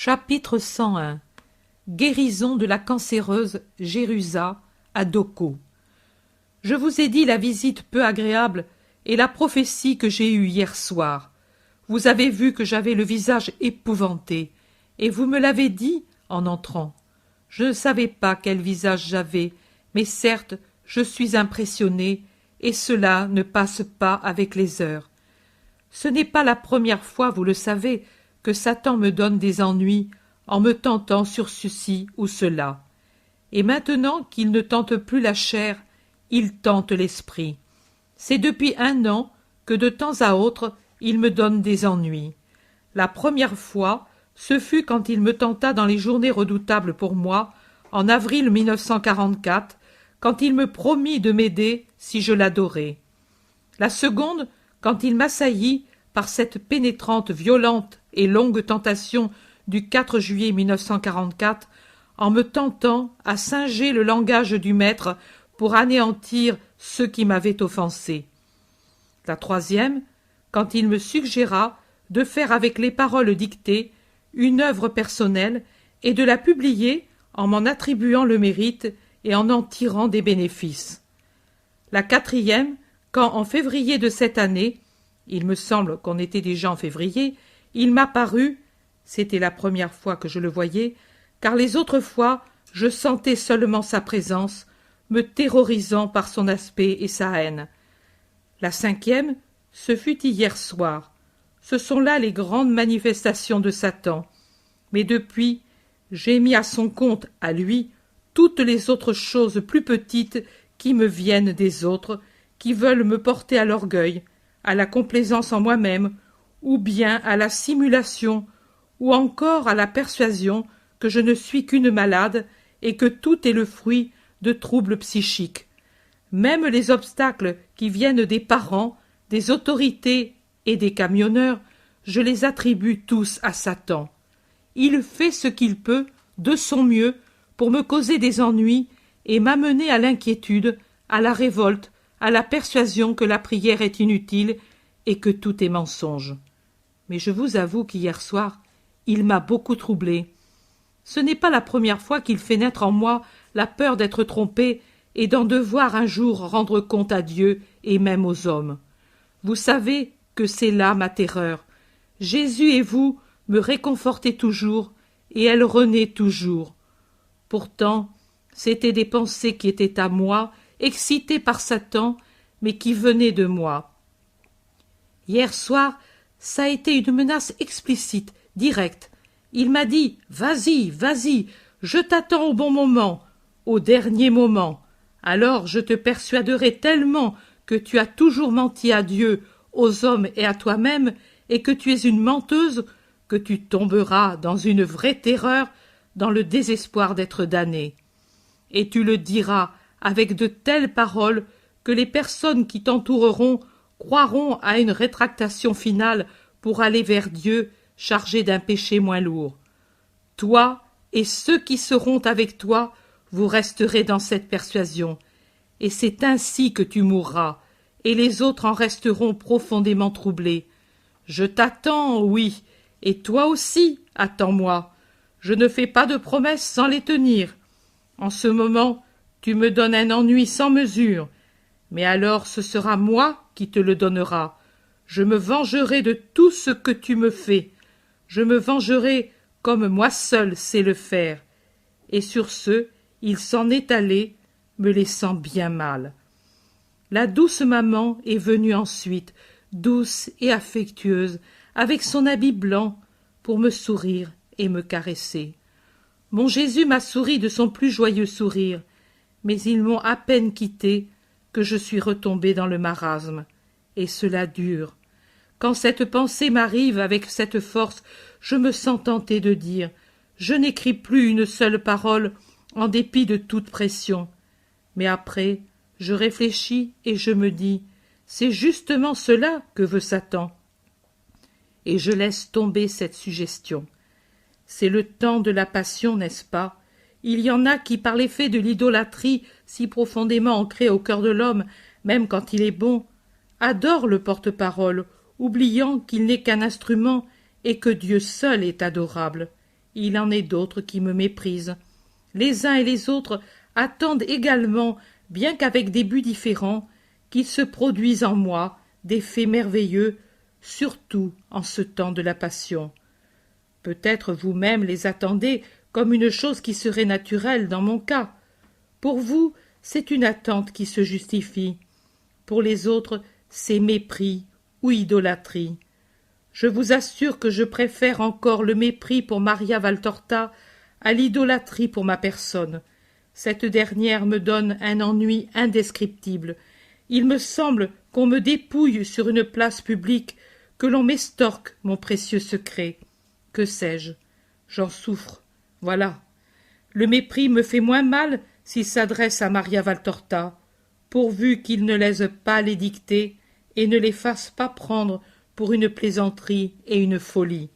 Chapitre 101. Guérison de la cancéreuse Jérusa à Doko. Je vous ai dit la visite peu agréable et la prophétie que j'ai eue hier soir. Vous avez vu que j'avais le visage épouvanté, et vous me l'avez dit en entrant. Je ne savais pas quel visage j'avais, mais certes, je suis impressionné, et cela ne passe pas avec les heures. Ce n'est pas la première fois, vous le savez, que Satan me donne des ennuis en me tentant sur ceci ou cela. Et maintenant qu'il ne tente plus la chair, il tente l'esprit. C'est depuis 1 an que de temps à autre il me donne des ennuis. La première fois, ce fut quand il me tenta dans les journées redoutables pour moi, en avril 1944, quand il me promit de m'aider si je l'adorais. La seconde, quand il m'assaillit par cette pénétrante, violente et longue tentation du 4 juillet 1944, en me tentant à singer le langage du maître pour anéantir ceux qui m'avaient offensé. La troisième, quand il me suggéra de faire avec les paroles dictées une œuvre personnelle et de la publier en m'en attribuant le mérite et en tirant des bénéfices. La quatrième, quand en février de cette année, il me semble qu'on était déjà en février, il m'apparut, c'était la première fois que je le voyais, car les autres fois je sentais seulement sa présence, me terrorisant par son aspect et sa haine. La cinquième, ce fut hier soir. Ce sont là les grandes manifestations de Satan. Mais depuis, j'ai mis à son compte, à lui, toutes les autres choses plus petites qui me viennent des autres, qui veulent me porter à l'orgueil, à la complaisance en moi-même, ou bien à la simulation, ou encore à la persuasion que je ne suis qu'une malade et que tout est le fruit de troubles psychiques. Même les obstacles qui viennent des parents, des autorités et des camionneurs, je les attribue tous à Satan. Il fait ce qu'il peut, de son mieux, pour me causer des ennuis et m'amener à l'inquiétude, à la révolte, à la persuasion que la prière est inutile et que tout est mensonge. Mais je vous avoue qu'hier soir, il m'a beaucoup troublée. Ce n'est pas la première fois qu'il fait naître en moi la peur d'être trompé et d'en devoir un jour rendre compte à Dieu et même aux hommes. Vous savez que c'est là ma terreur. Jésus et vous me réconfortez toujours, et elle renaît toujours. Pourtant, c'étaient des pensées qui étaient à moi, excitées par Satan, mais qui venaient de moi. Hier soir, ça a été une menace explicite, directe. Il m'a dit « Vas-y, vas-y, je t'attends au bon moment, au dernier moment. Alors je te persuaderai tellement que tu as toujours menti à Dieu, aux hommes et à toi-même, et que tu es une menteuse, que tu tomberas dans une vraie terreur, dans le désespoir d'être damné. Et tu le diras avec de telles paroles que les personnes qui t'entoureront croiront à une rétractation finale pour aller vers Dieu chargé d'un péché moins lourd. Toi et ceux qui seront avec toi, vous resterez dans cette persuasion, et c'est ainsi que tu mourras, et les autres en resteront profondément troublés. Je t'attends, oui, et toi aussi, attends-moi. Je ne fais pas de promesses sans les tenir. En ce moment, tu me donnes un ennui sans mesure, mais alors ce sera moi qui te le donnera. Je me vengerai de tout ce que tu me fais. Je me vengerai comme moi seul sais le faire. Et sur ce, il s'en est allé, me laissant bien mal. La douce maman est venue ensuite, douce et affectueuse, avec son habit blanc, pour me sourire et me caresser. Mon Jésus m'a souri de son plus joyeux sourire, mais ils m'ont à peine quitté que je suis retombée dans le marasme, et cela dure. Quand cette pensée m'arrive avec cette force, je me sens tentée de dire « Je n'écris plus une seule parole en dépit de toute pression. » Mais après, je réfléchis et je me dis « C'est justement cela que veut Satan. » Et je laisse tomber cette suggestion. C'est le temps de la passion, n'est-ce pas? Il y en a qui, par l'effet de l'idolâtrie si profondément ancrée au cœur de l'homme, même quand il est bon, adorent le porte-parole, oubliant qu'il n'est qu'un instrument et que Dieu seul est adorable. il en est d'autres qui me méprisent. Les uns et les autres attendent également, bien qu'avec des buts différents, qu'il se produise en moi des faits merveilleux, surtout en ce temps de la passion. Peut-être vous-même les attendez comme une chose qui serait naturelle dans mon cas. Pour vous, c'est une attente qui se justifie. Pour les autres, c'est mépris ou idolâtrie. Je vous assure que je préfère encore le mépris pour Maria Valtorta à l'idolâtrie pour ma personne. Cette dernière me donne un ennui indescriptible. Il me semble qu'on me dépouille sur une place publique, que l'on m'estorque mon précieux secret. Que sais-je? J'en souffre. Voilà. Le mépris me fait moins mal s'il s'adresse à Maria Valtorta, pourvu qu'il ne lèse pas les dictées et ne les fasse pas prendre pour une plaisanterie et une folie.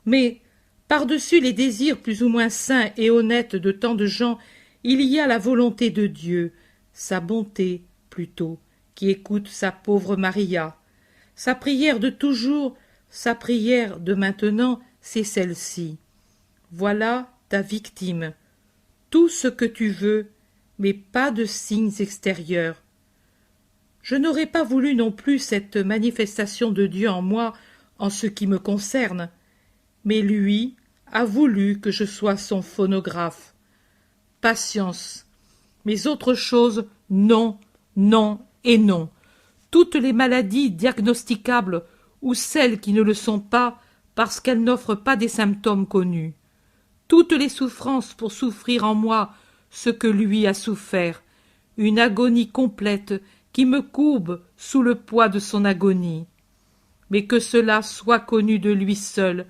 Mais, par-dessus les désirs plus ou moins sains et honnêtes de tant de gens, il y a la volonté de Dieu, sa bonté, plutôt, qui écoute sa pauvre Maria. Sa prière de toujours, sa prière de maintenant, c'est celle-ci. Voilà ta victime. Tout ce que tu veux, mais pas de signes extérieurs. Je n'aurais pas voulu non plus cette manifestation de Dieu en moi en ce qui me concerne, mais lui a voulu que je sois son phonographe. Patience. Mais autre chose, non, non et non. Toutes les maladies diagnosticables ou celles qui ne le sont pas parce qu'elles n'offrent pas des symptômes connus. Toutes les souffrances pour souffrir en moi ce que lui a souffert, une agonie complète qui me courbe sous le poids de son agonie. Mais que cela soit connu de lui seul,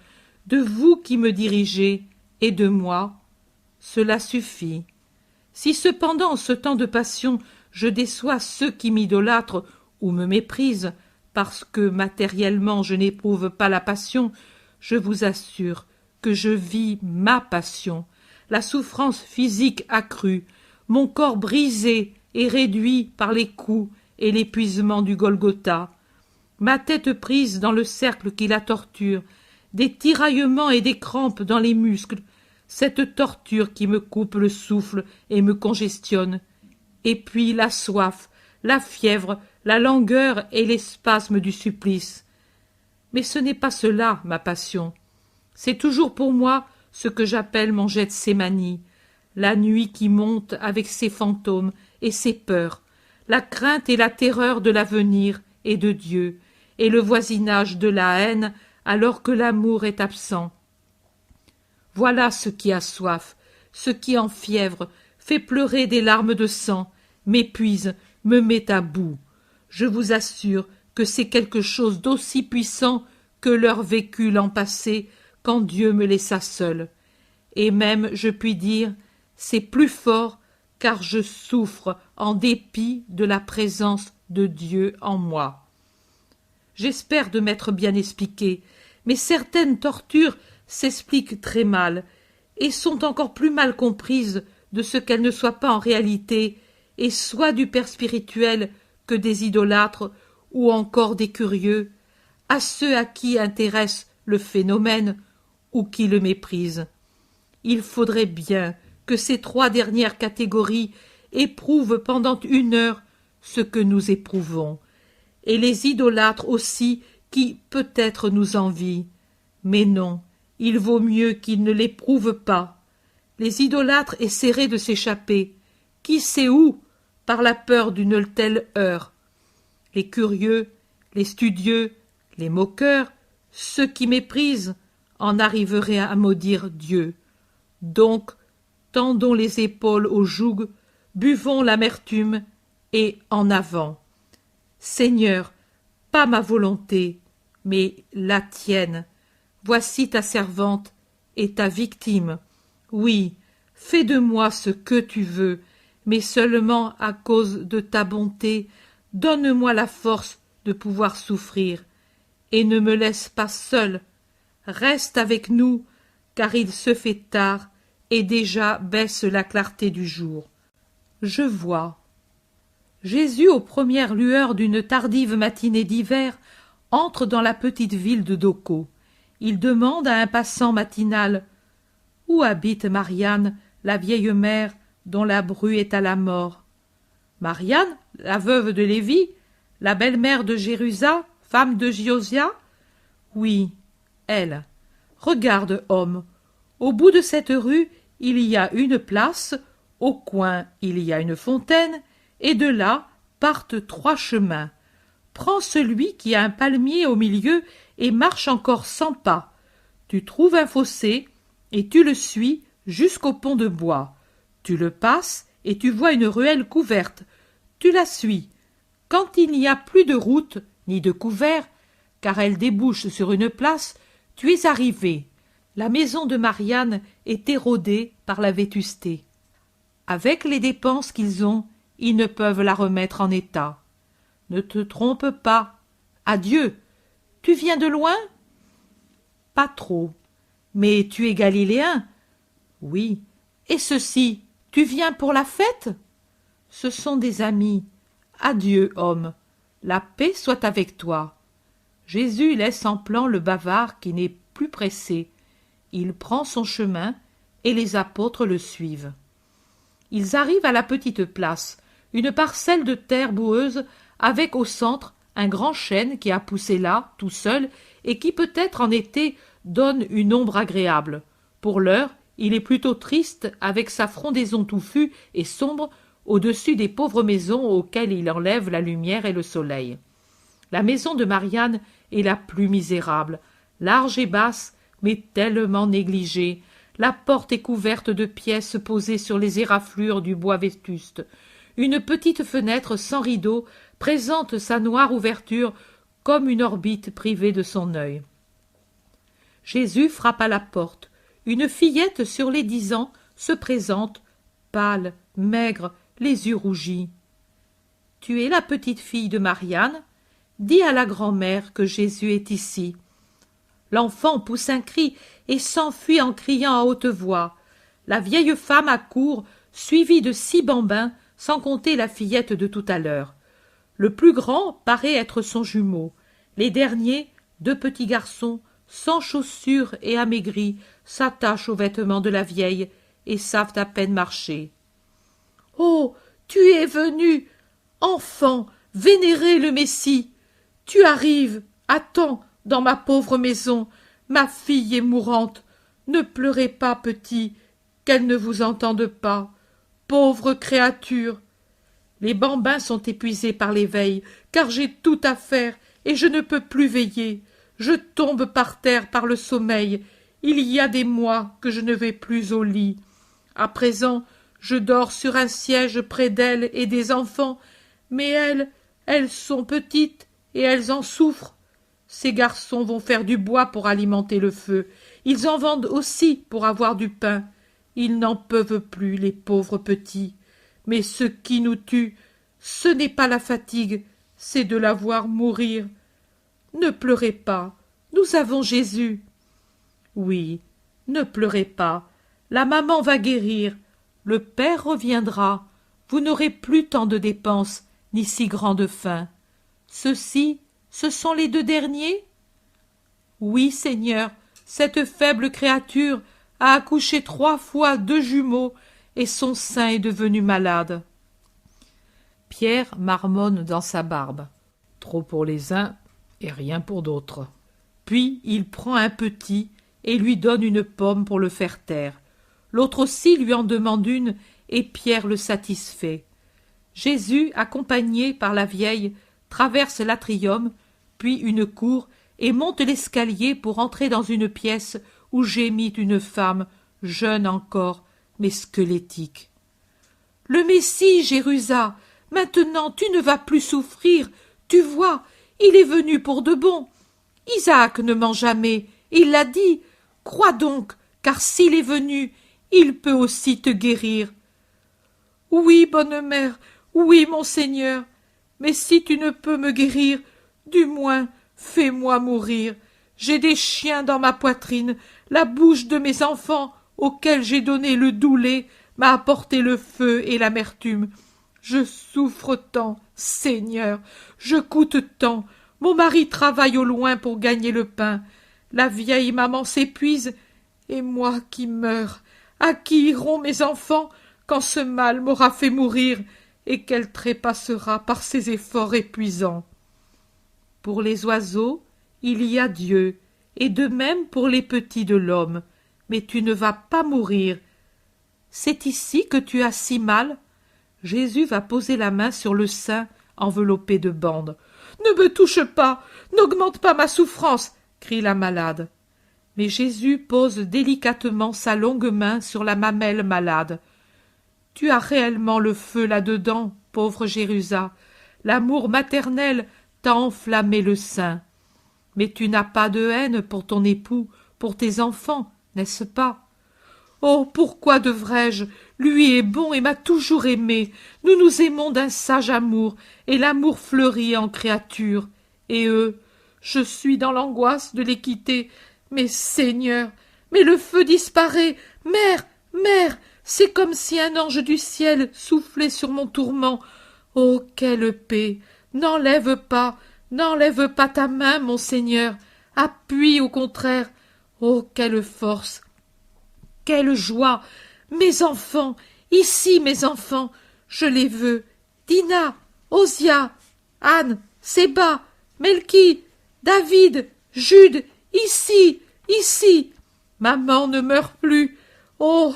de vous qui me dirigez, et de moi, cela suffit. Si cependant en ce temps de passion je déçois ceux qui m'idolâtrent ou me méprisent, parce que matériellement je n'éprouve pas la passion, je vous assure que je vis ma passion, la souffrance physique accrue, mon corps brisé et réduit par les coups et l'épuisement du Golgotha, ma tête prise dans le cercle qui la torture, des tiraillements et des crampes dans les muscles, cette torture qui me coupe le souffle et me congestionne, et puis la soif, la fièvre, la langueur et les spasmes du supplice. Mais ce n'est pas cela, ma passion. C'est toujours pour moi ce que j'appelle mon Gethsémani, la nuit qui monte avec ses fantômes et ses peurs, la crainte et la terreur de l'avenir et de Dieu, et le voisinage de la haine alors que l'amour est absent. Voilà ce qui assoiffe, ce qui enfièvre, fait pleurer des larmes de sang, m'épuise, me met à bout. Je vous assure que c'est quelque chose d'aussi puissant que l'heure vécue l'an passé, quand Dieu me laissa seul. Et même, je puis dire, c'est plus fort, car je souffre en dépit de la présence de Dieu en moi. J'espère de m'être bien expliqué, mais certaines tortures s'expliquent très mal, et sont encore plus mal comprises de ce qu'elles ne soient pas en réalité, et soit du père spirituel que des idolâtres, ou encore des curieux, à ceux à qui intéresse le phénomène, ou qui le méprisent. Il faudrait bien que ces trois dernières catégories éprouvent pendant 1 heure ce que nous éprouvons, et les idolâtres aussi qui peut-être nous envient. Mais non, il vaut mieux qu'ils ne l'éprouvent pas. Les idolâtres essaieraient de s'échapper, qui sait où, par la peur d'une telle heure. Les curieux, les studieux, les moqueurs, ceux qui méprisent, en arriveraient à maudire Dieu. Donc, tendons les épaules au joug, buvons l'amertume, et en avant. Seigneur, pas ma volonté, mais la tienne. Voici ta servante et ta victime. Oui, fais de moi ce que tu veux, mais seulement à cause de ta bonté, donne-moi la force de pouvoir souffrir, et ne me laisse pas seul. Reste avec nous, car il se fait tard, et déjà baisse la clarté du jour. Je vois. Jésus, aux premières lueurs d'une tardive matinée d'hiver, entre dans la petite ville de Doko. Il demande à un passant matinal Où habite Marianne, la vieille mère, dont la bru est à la mort? Marianne, la veuve de Lévi, la belle-mère de Jérusa, femme de Josia? Oui, elle. Regarde, homme, au bout de cette rue, il y a une place, au coin il y a une fontaine, et de là partent 3 chemins. Prends celui qui a un palmier au milieu et marche encore 100 pas. Tu trouves un fossé, et tu le suis jusqu'au pont de bois. Tu le passes, et tu vois une ruelle couverte. Tu la suis. Quand il n'y a plus de route, ni de couvert, car elle débouche sur une place, tu es arrivé. La maison de Marianne est érodée par la vétusté. Avec les dépenses qu'ils ont, ils ne peuvent la remettre en état. Ne te trompe pas. Adieu. Tu viens de loin? Pas trop. Mais tu es galiléen? Oui. Et ceci, tu viens pour la fête? Ce sont des amis. Adieu, homme. La paix soit avec toi. Jésus laisse en plan le bavard qui n'est plus pressé. Il prend son chemin et les apôtres le suivent. Ils arrivent à la petite place, une parcelle de terre boueuse avec au centre un grand chêne qui a poussé là, tout seul, et qui peut-être en été donne une ombre agréable. Pour l'heure, il est plutôt triste avec sa frondaison touffue et sombre au-dessus des pauvres maisons auxquelles il enlève la lumière et le soleil. La maison de Marianne est la plus misérable, large et basse, mais tellement négligée. La porte est couverte de pièces posées sur les éraflures du bois vétuste. Une petite fenêtre sans rideau présente sa noire ouverture comme une orbite privée de son œil. Jésus frappe à la porte. Une fillette sur les 10 ans se présente, pâle, maigre, les yeux rougis. « Tu es la petite fille de Marianne? Dis à la grand-mère que Jésus est ici. » L'enfant pousse un cri et s'enfuit en criant à haute voix. La vieille femme accourt, suivie de 6 bambins, sans compter la fillette de tout à l'heure. Le plus grand paraît être son jumeau. Les derniers, 2 petits garçons, sans chaussures et amaigris, s'attachent aux vêtements de la vieille et savent à peine marcher. « Oh, tu es venu, enfant, vénérer le Messie! Tu arrives, attends, dans ma pauvre maison, ma fille est mourante. Ne pleurez pas, petit, qu'elle ne vous entende pas. Pauvre créature! Les bambins sont épuisés par l'éveil, car j'ai tout à faire et je ne peux plus veiller. Je tombe par terre par le sommeil. Il y a des mois que je ne vais plus au lit. À présent, je dors sur un siège près d'elles et des enfants, mais elles sont petites et elles en souffrent. Ces garçons vont faire du bois pour alimenter le feu. Ils en vendent aussi pour avoir du pain. Ils n'en peuvent plus, les pauvres petits. Mais ce qui nous tue, ce n'est pas la fatigue, c'est de la voir mourir. Ne pleurez pas, nous avons Jésus. Oui, ne pleurez pas, la maman va guérir, le père reviendra, vous n'aurez plus tant de dépenses, ni si grande faim. Ceux-ci, ce sont les 2 derniers? Oui, Seigneur, cette faible créature a accouché 3 fois 2 jumeaux, et son sein est devenu malade. Pierre marmonne dans sa barbe. Trop pour les uns et rien pour d'autres. Puis il prend un petit et lui donne une pomme pour le faire taire. L'autre aussi lui en demande une et Pierre le satisfait. Jésus, accompagné par la vieille, traverse l'atrium, puis une cour et monte l'escalier pour entrer dans une pièce où gémit une femme, jeune encore, mais squelettique. « Le Messie, Jérusa, maintenant tu ne vas plus souffrir, tu vois, il est venu pour de bon. Isaac ne ment jamais, il l'a dit. Crois donc, car s'il est venu, il peut aussi te guérir. »« Oui, bonne mère, oui, mon Seigneur, mais si tu ne peux me guérir, du moins fais-moi mourir. J'ai des chiens dans ma poitrine, la bouche de mes enfants, auxquels j'ai donné le doux lait, m'a apporté le feu et l'amertume. Je souffre tant, Seigneur, je coûte tant, mon mari travaille au loin pour gagner le pain, la vieille maman s'épuise, Et moi qui meurs, à qui iront mes enfants quand ce mal m'aura fait mourir et qu'elle trépassera par ses efforts épuisants? Pour les oiseaux, il y a Dieu, et de même pour les petits de l'homme, mais tu ne vas pas mourir. C'est ici que tu as si mal? Jésus va poser la main sur le sein enveloppé de bandes. Ne me touche pas, n'augmente pas ma souffrance, crie la malade. Mais Jésus pose délicatement sa longue main sur la mamelle malade. Tu as réellement le feu là-dedans, pauvre Jérusa. L'amour maternel t'a enflammé le sein. Mais tu n'as pas de haine pour ton époux, pour tes enfants, n'est-ce pas? Oh, pourquoi devrais-je? Lui est bon et m'a toujours aimé. Nous nous aimons d'un sage amour, et l'amour fleurit en créature. Et eux, je suis dans l'angoisse de les quitter. Mais Seigneur, mais le feu disparaît. Mère, mère, c'est comme si un ange du ciel soufflait sur mon tourment. Oh, quelle paix! N'enlève pas ta main, mon Seigneur. Appuie au contraire. Oh, quelle force! Quelle joie! Mes enfants, ici mes enfants, je les veux. Dina, Osia, Anne, Séba, Melki, David, Jude, ici, ici. Maman ne meurt plus. Oh!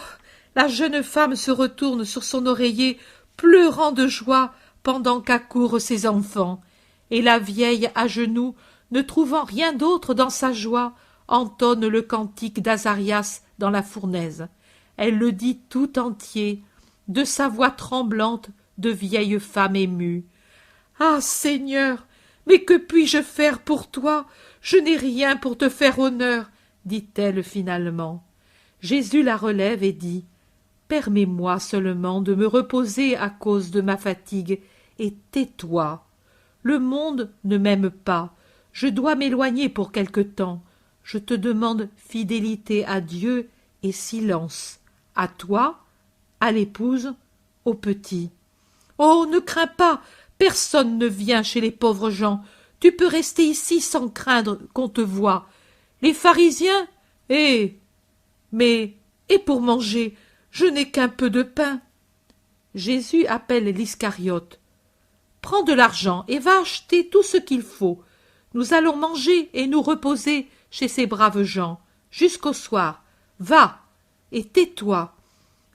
La jeune femme se retourne sur son oreiller, pleurant de joie pendant qu'accourent ses enfants. Et la vieille à genoux, ne trouvant rien d'autre dans sa joie, entonne le cantique d'Azarias dans la fournaise. Elle le dit tout entier, de sa voix tremblante de vieille femme émue. Ah, Seigneur, mais que puis-je faire pour toi? Je n'ai rien pour te faire honneur, dit-elle finalement. Jésus la relève et dit: Permets-moi seulement de me reposer à cause de ma fatigue, et tais-toi. Le monde ne m'aime pas, je dois m'éloigner pour quelque temps. Je te demande fidélité à Dieu et silence, à toi, à l'épouse, au petit. Oh, ne crains pas, personne ne vient chez les pauvres gens. Tu peux rester ici sans craindre qu'on te voie. Les pharisiens? Mais, et pour manger, je n'ai qu'un peu de pain. Jésus appelle l'Iscariote. Prends de l'argent et va acheter tout ce qu'il faut. Nous allons manger et nous reposer chez ces braves gens, jusqu'au soir. Va, et tais-toi.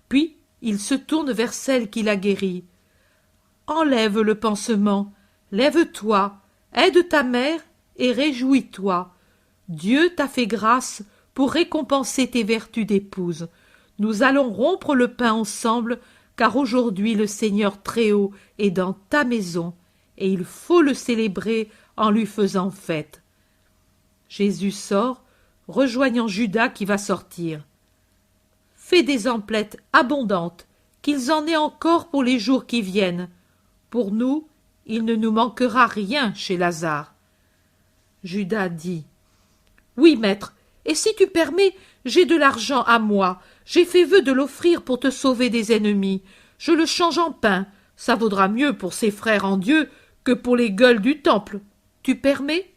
Puis il se tourne vers celle qui l'a guéri. Enlève le pansement, lève-toi, aide ta mère et réjouis-toi. Dieu t'a fait grâce pour récompenser tes vertus d'épouse. Nous allons rompre le pain ensemble, car aujourd'hui le Seigneur Très-Haut est dans ta maison, et il faut le célébrer en lui faisant fête. Jésus sort, rejoignant Judas qui va sortir. Fais des emplettes abondantes, qu'ils en aient encore pour les jours qui viennent. Pour nous, il ne nous manquera rien chez Lazare. Judas dit: Oui, maître, et si tu permets, j'ai de l'argent à moi. J'ai fait vœu de l'offrir pour te sauver des ennemis. Je le change en pain. Ça vaudra mieux pour ses frères en Dieu que pour les gueules du temple. Tu permets?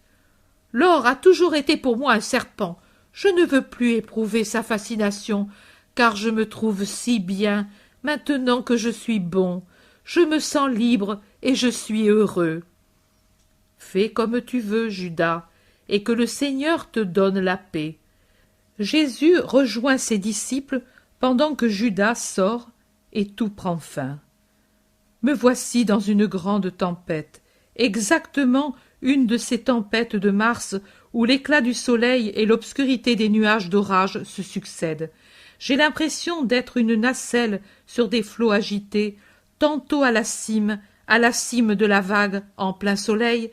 L'or a toujours été pour moi un serpent. Je ne veux plus éprouver sa fascination, car je me trouve si bien maintenant que je suis bon. Je me sens libre et je suis heureux. Fais comme tu veux, Judas, et que le Seigneur te donne la paix. Jésus rejoint ses disciples pendant que Judas sort et tout prend fin. Me voici dans une grande tempête, exactement une de ces tempêtes de mars où l'éclat du soleil et l'obscurité des nuages d'orage se succèdent. J'ai l'impression d'être une nacelle sur des flots agités, tantôt à la cime de la vague en plein soleil,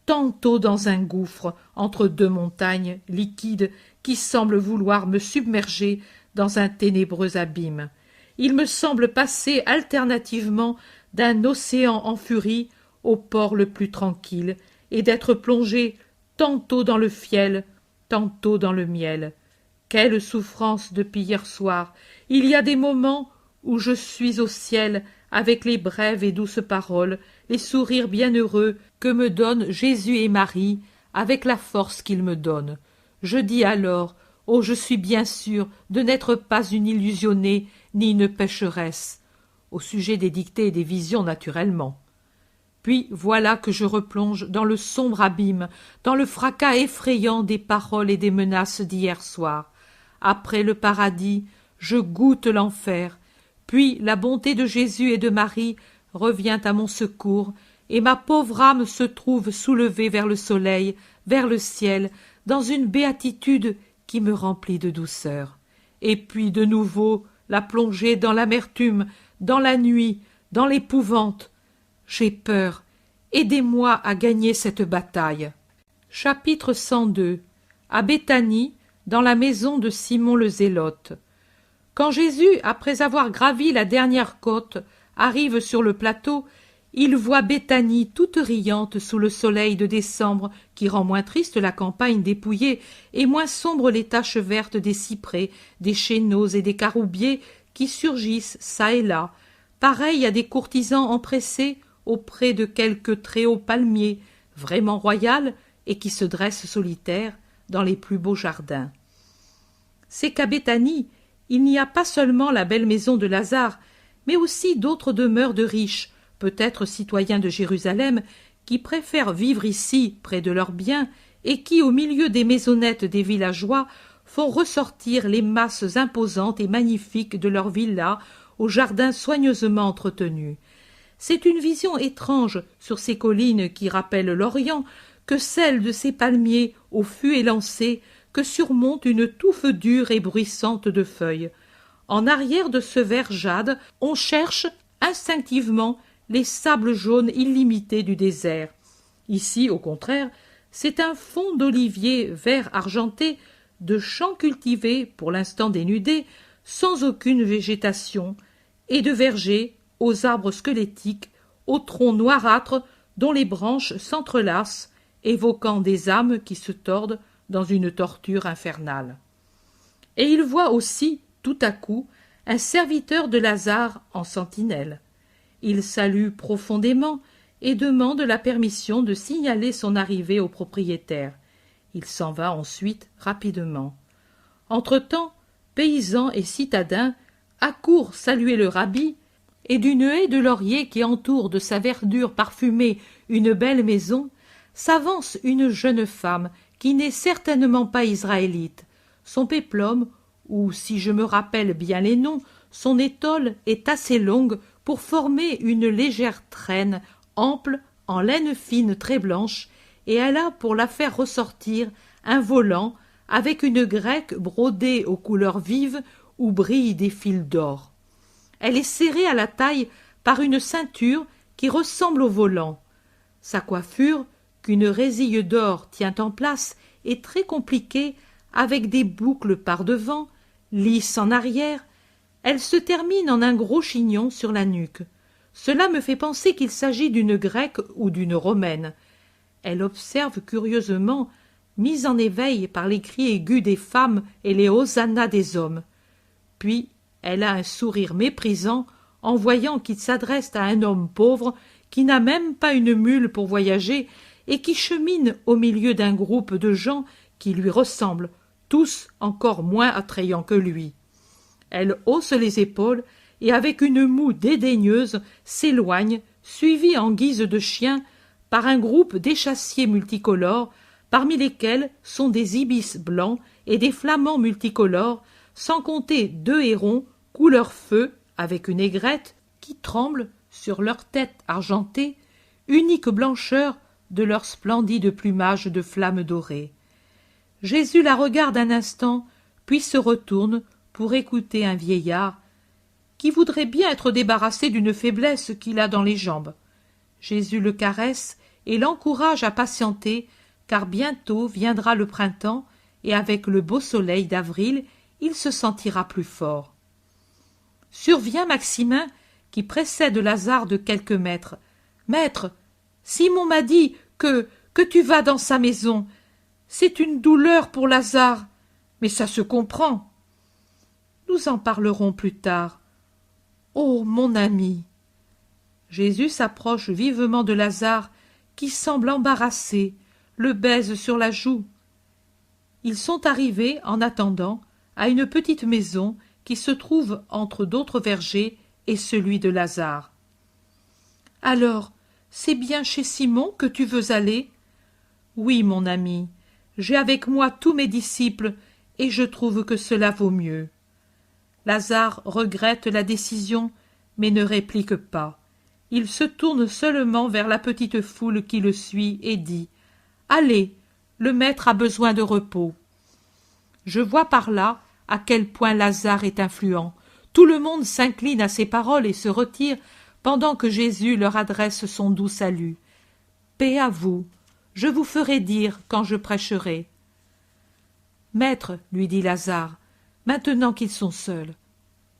tantôt dans un gouffre entre deux montagnes liquides qui semblent vouloir me submerger dans un ténébreux abîme. Il me semble passer alternativement d'un océan en furie au port le plus tranquille, et d'être plongé tantôt dans le fiel, tantôt dans le miel. Quelle souffrance depuis hier soir! Il y a des moments où je suis au ciel avec les brèves et douces paroles, les sourires bienheureux que me donnent Jésus et Marie, avec la force qu'ils me donnent. Je dis alors: Oh, je suis bien sûre de n'être pas une illusionnée ni une pécheresse, au sujet des dictées et des visions naturellement. Puis voilà que je replonge dans le sombre abîme, dans le fracas effrayant des paroles et des menaces d'hier soir. Après le paradis, je goûte l'enfer, puis la bonté de Jésus et de Marie revient à mon secours, et ma pauvre âme se trouve soulevée vers le soleil, vers le ciel, dans une béatitude qui me remplit de douceur. Et puis de nouveau la plongée dans l'amertume, dans la nuit, dans l'épouvante. J'ai peur. Aidez-moi à gagner cette bataille. Chapitre 102. À Béthanie, dans la maison de Simon le Zélote. Quand Jésus, après avoir gravi la dernière côte, arrive sur le plateau, il voit Béthanie toute riante sous le soleil de décembre qui rend moins triste la campagne dépouillée et moins sombre les taches vertes des cyprès, des chêneaux et des caroubiers qui surgissent çà et là, pareils à des courtisans empressés auprès de quelque très haut palmier, vraiment royal et qui se dresse solitaire dans les plus beaux jardins. C'est qu'à Béthanie, il n'y a pas seulement la belle maison de Lazare, mais aussi d'autres demeures de riches, peut-être citoyens de Jérusalem, qui préfèrent vivre ici, près de leurs biens, et qui, au milieu des maisonnettes des villageois, font ressortir les masses imposantes et magnifiques de leurs villas aux jardins soigneusement entretenus. C'est une vision étrange sur ces collines qui rappellent l'Orient que celle de ces palmiers au fût élancé que surmonte une touffe dure et bruissante de feuilles. En arrière de ce vert jade, on cherche instinctivement les sables jaunes illimités du désert. Ici, au contraire, c'est un fond d'oliviers vert argenté, de champs cultivés, pour l'instant dénudés, sans aucune végétation, et de vergers aux arbres squelettiques, aux troncs noirâtres dont les branches s'entrelacent, évoquant des âmes qui se tordent dans une torture infernale. Et il voit aussi, tout à coup, un serviteur de Lazare en sentinelle. Il salue profondément et demande la permission de signaler son arrivée au propriétaire. Il s'en va ensuite rapidement. Entre-temps, paysans et citadins accourent saluer le rabbi, et d'une haie de lauriers qui entoure de sa verdure parfumée une belle maison, s'avance une jeune femme qui n'est certainement pas israélite. Son péplum, ou si je me rappelle bien les noms, son étole est assez longue pour former une légère traîne ample en laine fine très blanche, et elle a pour la faire ressortir un volant avec une grecque brodée aux couleurs vives où brillent des fils d'or. Elle est serrée à la taille par une ceinture qui ressemble au volant. Sa coiffure, qu'une résille d'or tient en place, est très compliquée avec des boucles par devant, lisses en arrière. Elle se termine en un gros chignon sur la nuque. Cela me fait penser qu'il s'agit d'une grecque ou d'une romaine. Elle observe curieusement, mise en éveil par les cris aigus des femmes et les hosannas des hommes. Puis elle a un sourire méprisant en voyant qu'il s'adresse à un homme pauvre qui n'a même pas une mule pour voyager et qui chemine au milieu d'un groupe de gens qui lui ressemblent, tous encore moins attrayants que lui. Elle hausse les épaules et avec une moue dédaigneuse s'éloigne, suivie en guise de chien par un groupe d'échassiers multicolores, parmi lesquels sont des ibis blancs et des flamants multicolores, sans compter 2 hérons couleur feu avec une aigrette qui tremble sur leur tête argentée, unique blancheur de leur splendide plumage de flammes dorées. Jésus la regarde un instant, puis se retourne pour écouter un vieillard qui voudrait bien être débarrassé d'une faiblesse qu'il a dans les jambes. Jésus le caresse et l'encourage à patienter, car bientôt viendra le printemps, et avec le beau soleil d'avril, il se sentira plus fort. Survient Maximin, qui précède Lazare de quelques mètres. « Maître, Simon m'a dit que tu vas dans sa maison. C'est une douleur pour Lazare, mais ça se comprend. » Nous en parlerons plus tard. Oh, mon ami! Jésus s'approche vivement de Lazare, qui semble embarrassé, le baise sur la joue. Ils sont arrivés, en attendant, à une petite maison qui se trouve entre d'autres vergers et celui de Lazare. « Alors, c'est bien chez Simon que tu veux aller ?»« Oui, mon ami, j'ai avec moi tous mes disciples, et je trouve que cela vaut mieux. » Lazare regrette la décision, mais ne réplique pas. Il se tourne seulement vers la petite foule qui le suit et dit « Allez, le maître a besoin de repos. » Je vois par là à quel point Lazare est influent. Tout le monde s'incline à ses paroles et se retire pendant que Jésus leur adresse son doux salut. « Paix à vous, je vous ferai dire quand je prêcherai. » « Maître, lui dit Lazare, maintenant qu'ils sont seuls. »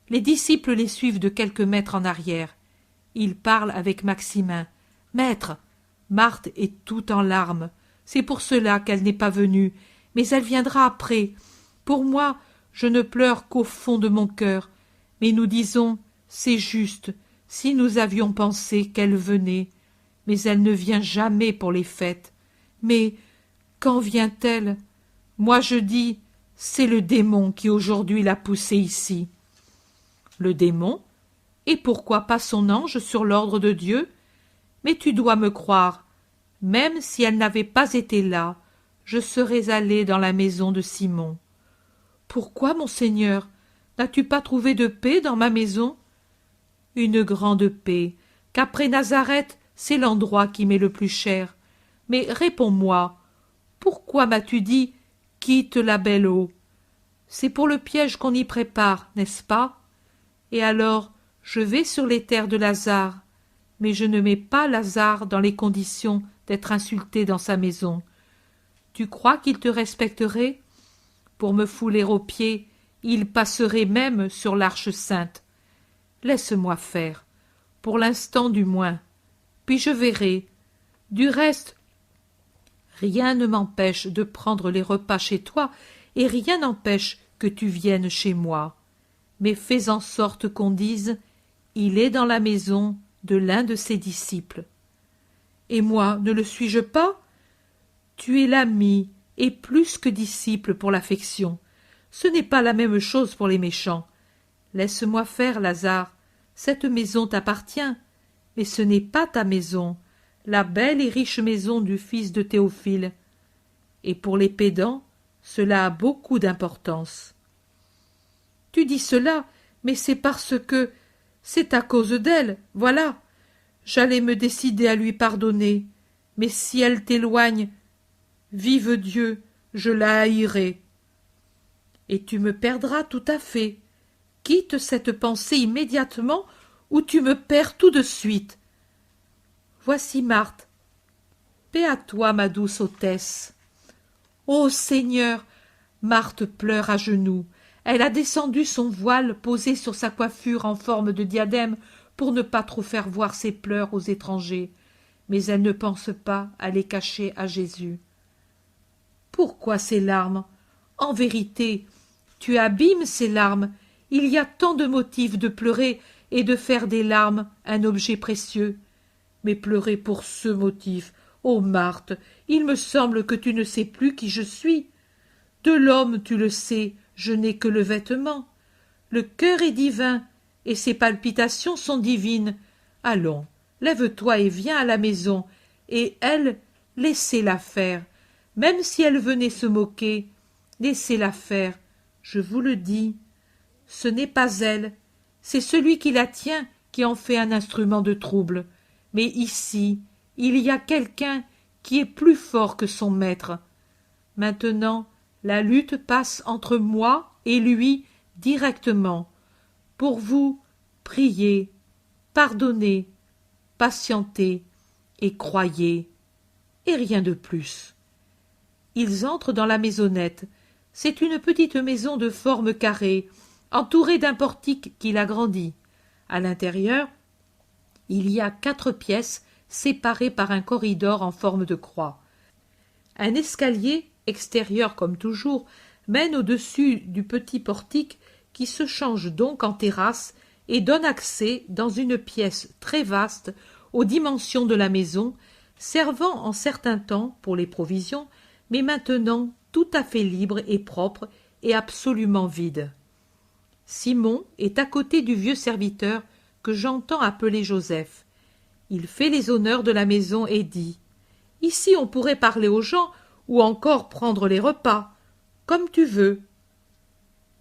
Les disciples les suivent de quelques mètres en arrière. Ils parlent avec Maximin. « Maître !» Marthe est tout en larmes. C'est pour cela qu'elle n'est pas venue, mais elle viendra après. Pour moi, je ne pleure qu'au fond de mon cœur. Mais nous disons, c'est juste, si nous avions pensé qu'elle venait. Mais elle ne vient jamais pour les fêtes. Mais quand vient-elle? Moi je dis, c'est le démon qui aujourd'hui l'a poussée ici. Le démon? Et pourquoi pas son ange sur l'ordre de Dieu? Mais tu dois me croire, même si elle n'avait pas été là, je serais allé dans la maison de Simon. Pourquoi, monseigneur, n'as-tu pas trouvé de paix dans ma maison? Une grande paix, qu'après Nazareth, c'est l'endroit qui m'est le plus cher. Mais réponds-moi, pourquoi m'as-tu dit « quitte la belle eau » ? C'est pour le piège qu'on y prépare, n'est-ce pas? Et alors, je vais sur les terres de Lazare, mais je ne mets pas Lazare dans les conditions d'être insulté dans sa maison. Tu crois qu'il te respecterait? Pour me fouler aux pieds, il passerait même sur l'arche sainte. Laisse-moi faire, pour l'instant du moins, puis je verrai. Du reste, rien ne m'empêche de prendre les repas chez toi, et rien n'empêche que tu viennes chez moi. Mais fais en sorte qu'on dise « Il est dans la maison de l'un de ses disciples. » Et moi, ne le suis-je pas? Tu es l'ami, et plus que disciple pour l'affection. Ce n'est pas la même chose pour les méchants. Laisse-moi faire, Lazare. Cette maison t'appartient, mais ce n'est pas ta maison, la belle et riche maison du fils de Théophile. Et pour les pédants, cela a beaucoup d'importance. Tu dis cela, mais c'est parce que c'est à cause d'elle, voilà. J'allais me décider à lui pardonner, mais si elle t'éloigne, vive Dieu, je la haïrai. Et tu me perdras tout à fait. Quitte cette pensée immédiatement, ou tu me perds tout de suite. Voici Marthe. Paix à toi, ma douce hôtesse. Ô Seigneur! Marthe pleure à genoux. Elle a descendu son voile posé sur sa coiffure en forme de diadème pour ne pas trop faire voir ses pleurs aux étrangers, mais elle ne pense pas à les cacher à Jésus. Pourquoi ces larmes? En vérité, tu abîmes ces larmes. Il y a tant de motifs de pleurer et de faire des larmes un objet précieux. Mais pleurer pour ce motif, ô Marthe, il me semble que tu ne sais plus qui je suis. De l'homme, tu le sais, je n'ai que le vêtement. Le cœur est divin, et ses palpitations sont divines. Allons, lève-toi et viens à la maison, et elle, laissez-la faire. Même si elle venait se moquer, laissez-la faire, je vous le dis. Ce n'est pas elle, c'est celui qui la tient qui en fait un instrument de trouble. Mais ici, il y a quelqu'un qui est plus fort que son maître. Maintenant, la lutte passe entre moi et lui directement. Pour vous, priez, pardonnez, patientez et croyez, et rien de plus. Ils entrent dans la maisonnette. C'est une petite maison de forme carrée, entourée d'un portique qui l'agrandit. À l'intérieur, il y a 4 pièces séparées par un corridor en forme de croix. Un escalier, extérieur comme toujours, mène au-dessus du petit portique qui se change donc en terrasse et donne accès dans une pièce très vaste aux dimensions de la maison, servant en certain temps pour les provisions, mais maintenant tout à fait libre et propre et absolument vide. Simon est à côté du vieux serviteur que j'entends appeler Joseph. Il fait les honneurs de la maison et dit « Ici on pourrait parler aux gens ou encore prendre les repas, comme tu veux. »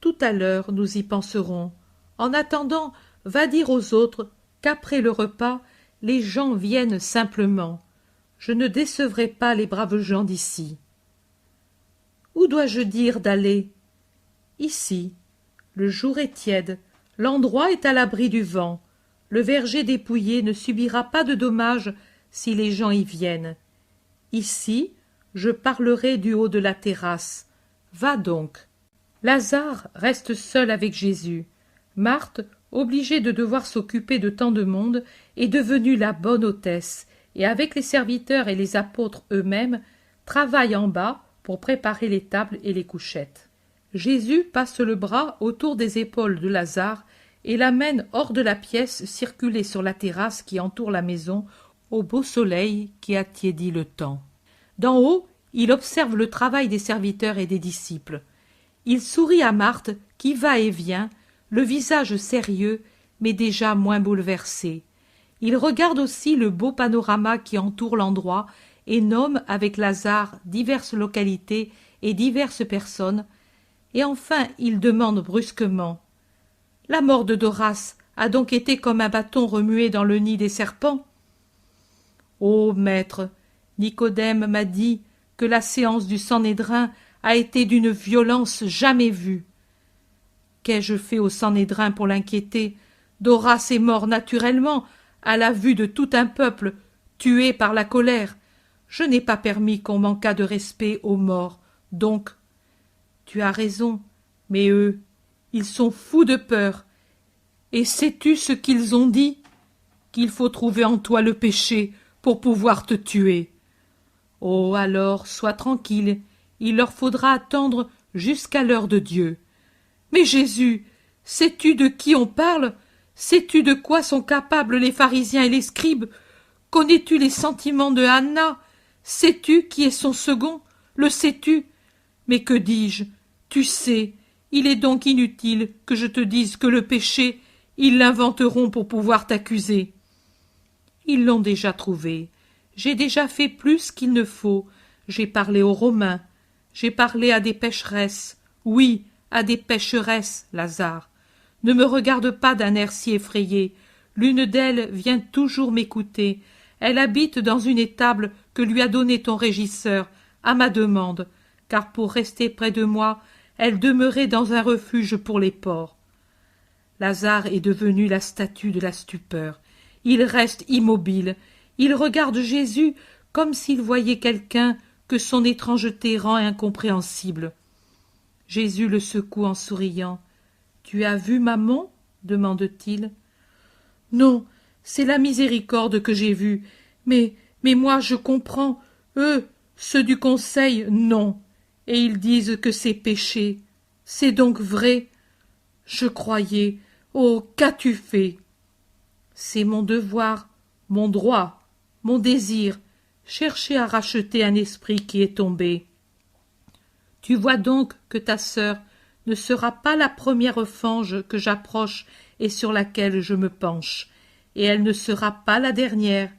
Tout à l'heure nous y penserons. En attendant, va dire aux autres qu'après le repas, les gens viennent simplement. Je ne décevrai pas les braves gens d'ici. Où dois-je dire d'aller? Ici. Le jour est tiède, l'endroit est à l'abri du vent. Le verger dépouillé ne subira pas de dommages si les gens y viennent. Ici, je parlerai du haut de la terrasse. Va donc. Lazare reste seul avec Jésus. Marthe, obligée de devoir s'occuper de tant de monde, est devenue la bonne hôtesse, et avec les serviteurs et les apôtres eux-mêmes, travaille en bas pour préparer les tables et les couchettes. Jésus passe le bras autour des épaules de Lazare et l'amène hors de la pièce circuler sur la terrasse qui entoure la maison au beau soleil qui attiédit le temps. D'en haut, il observe le travail des serviteurs et des disciples. Il sourit à Marthe qui va et vient, le visage sérieux mais déjà moins bouleversé. Il regarde aussi le beau panorama qui entoure l'endroit et nomme avec Lazare diverses localités et diverses personnes, et enfin il demande brusquement « La mort de Doras a donc été comme un bâton remué dans le nid des serpents ?»« Ô maître, Nicodème m'a dit que la séance du Sanhédrin a été d'une violence jamais vue. » Qu'ai-je fait au Sanhédrin pour l'inquiéter? Doras est mort naturellement, à la vue de tout un peuple, tué par la colère. Je n'ai pas permis qu'on manquât de respect aux morts, donc... Tu as raison, mais eux, ils sont fous de peur. Et sais-tu ce qu'ils ont dit? Qu'il faut trouver en toi le péché pour pouvoir te tuer. Oh, alors, sois tranquille, il leur faudra attendre jusqu'à l'heure de Dieu. Mais Jésus, sais-tu de qui on parle? Sais-tu de quoi sont capables les pharisiens et les scribes? Connais-tu les sentiments de Anna? Sais-tu qui est son second? Le sais-tu? Mais que dis-je? Tu sais, il est donc inutile que je te dise que le péché, ils l'inventeront pour pouvoir t'accuser. Ils l'ont déjà trouvé. J'ai déjà fait plus qu'il ne faut. J'ai parlé aux Romains. J'ai parlé à des pécheresses. Oui, à des pécheresses, Lazare. Ne me regarde pas d'un air si effrayé. L'une d'elles vient toujours m'écouter. Elle habite dans une étable que lui a donnée ton régisseur, à ma demande, car pour rester près de moi, elle demeurait dans un refuge pour les porcs. Lazare est devenu la statue de la stupeur. Il reste immobile. Il regarde Jésus comme s'il voyait quelqu'un que son étrangeté rend incompréhensible. Jésus le secoue en souriant. « Tu as vu maman ?» demande-t-il. « Non, c'est la miséricorde que j'ai vue. Mais moi je comprends. Eux, ceux du conseil, non. Et ils disent que c'est péché. C'est donc vrai? Je croyais. Oh, qu'as-tu fait? C'est mon devoir, mon droit, mon désir, chercher à racheter un esprit qui est tombé. Tu vois donc que ta sœur ne sera pas la première fange que j'approche et sur laquelle je me penche, et elle ne sera pas la dernière.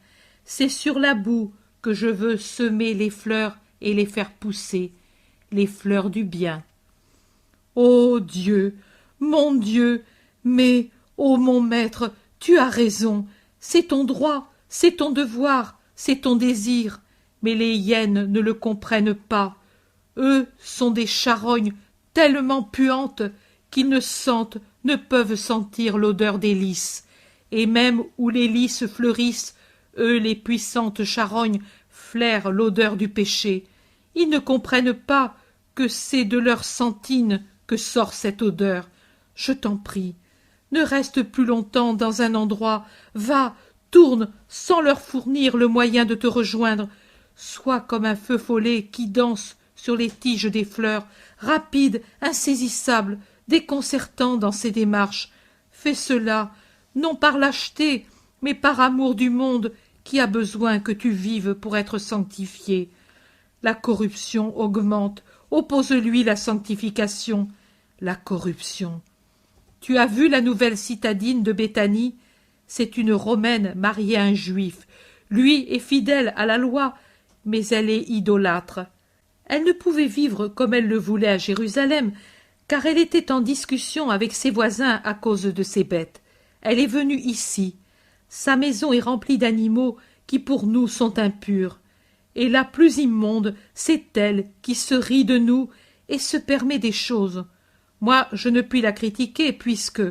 C'est sur la boue que je veux semer les fleurs et les faire pousser, les fleurs du bien. Ô Dieu, mon Dieu, mais, ô mon maître, tu as raison, c'est ton droit, c'est ton devoir, c'est ton désir, mais les hyènes ne le comprennent pas. Eux sont des charognes tellement puantes qu'ils ne sentent, ne peuvent sentir l'odeur des lys, et même où les lys fleurissent, eux, les puissantes charognes, flairent l'odeur du péché. Ils ne comprennent pas que c'est de leur sentine que sort cette odeur. Je t'en prie, ne reste plus longtemps dans un endroit, va, tourne, sans leur fournir le moyen de te rejoindre. Sois comme un feu follet qui danse sur les tiges des fleurs, rapide, insaisissable, déconcertant dans ses démarches. Fais cela, non par lâcheté, mais par amour du monde qui a besoin que tu vives pour être sanctifié. La corruption augmente oppose-lui la sanctification, la corruption. Tu as vu la nouvelle citadine de Béthanie? C'est une Romaine mariée à un Juif. Lui est fidèle à la loi, mais elle est idolâtre. Elle ne pouvait vivre comme elle le voulait à Jérusalem, car elle était en discussion avec ses voisins à cause de ses bêtes. Elle est venue ici. Sa maison est remplie d'animaux qui pour nous sont impurs. Et la plus immonde, c'est elle qui se rit de nous et se permet des choses. Moi, je ne puis la critiquer, puisque...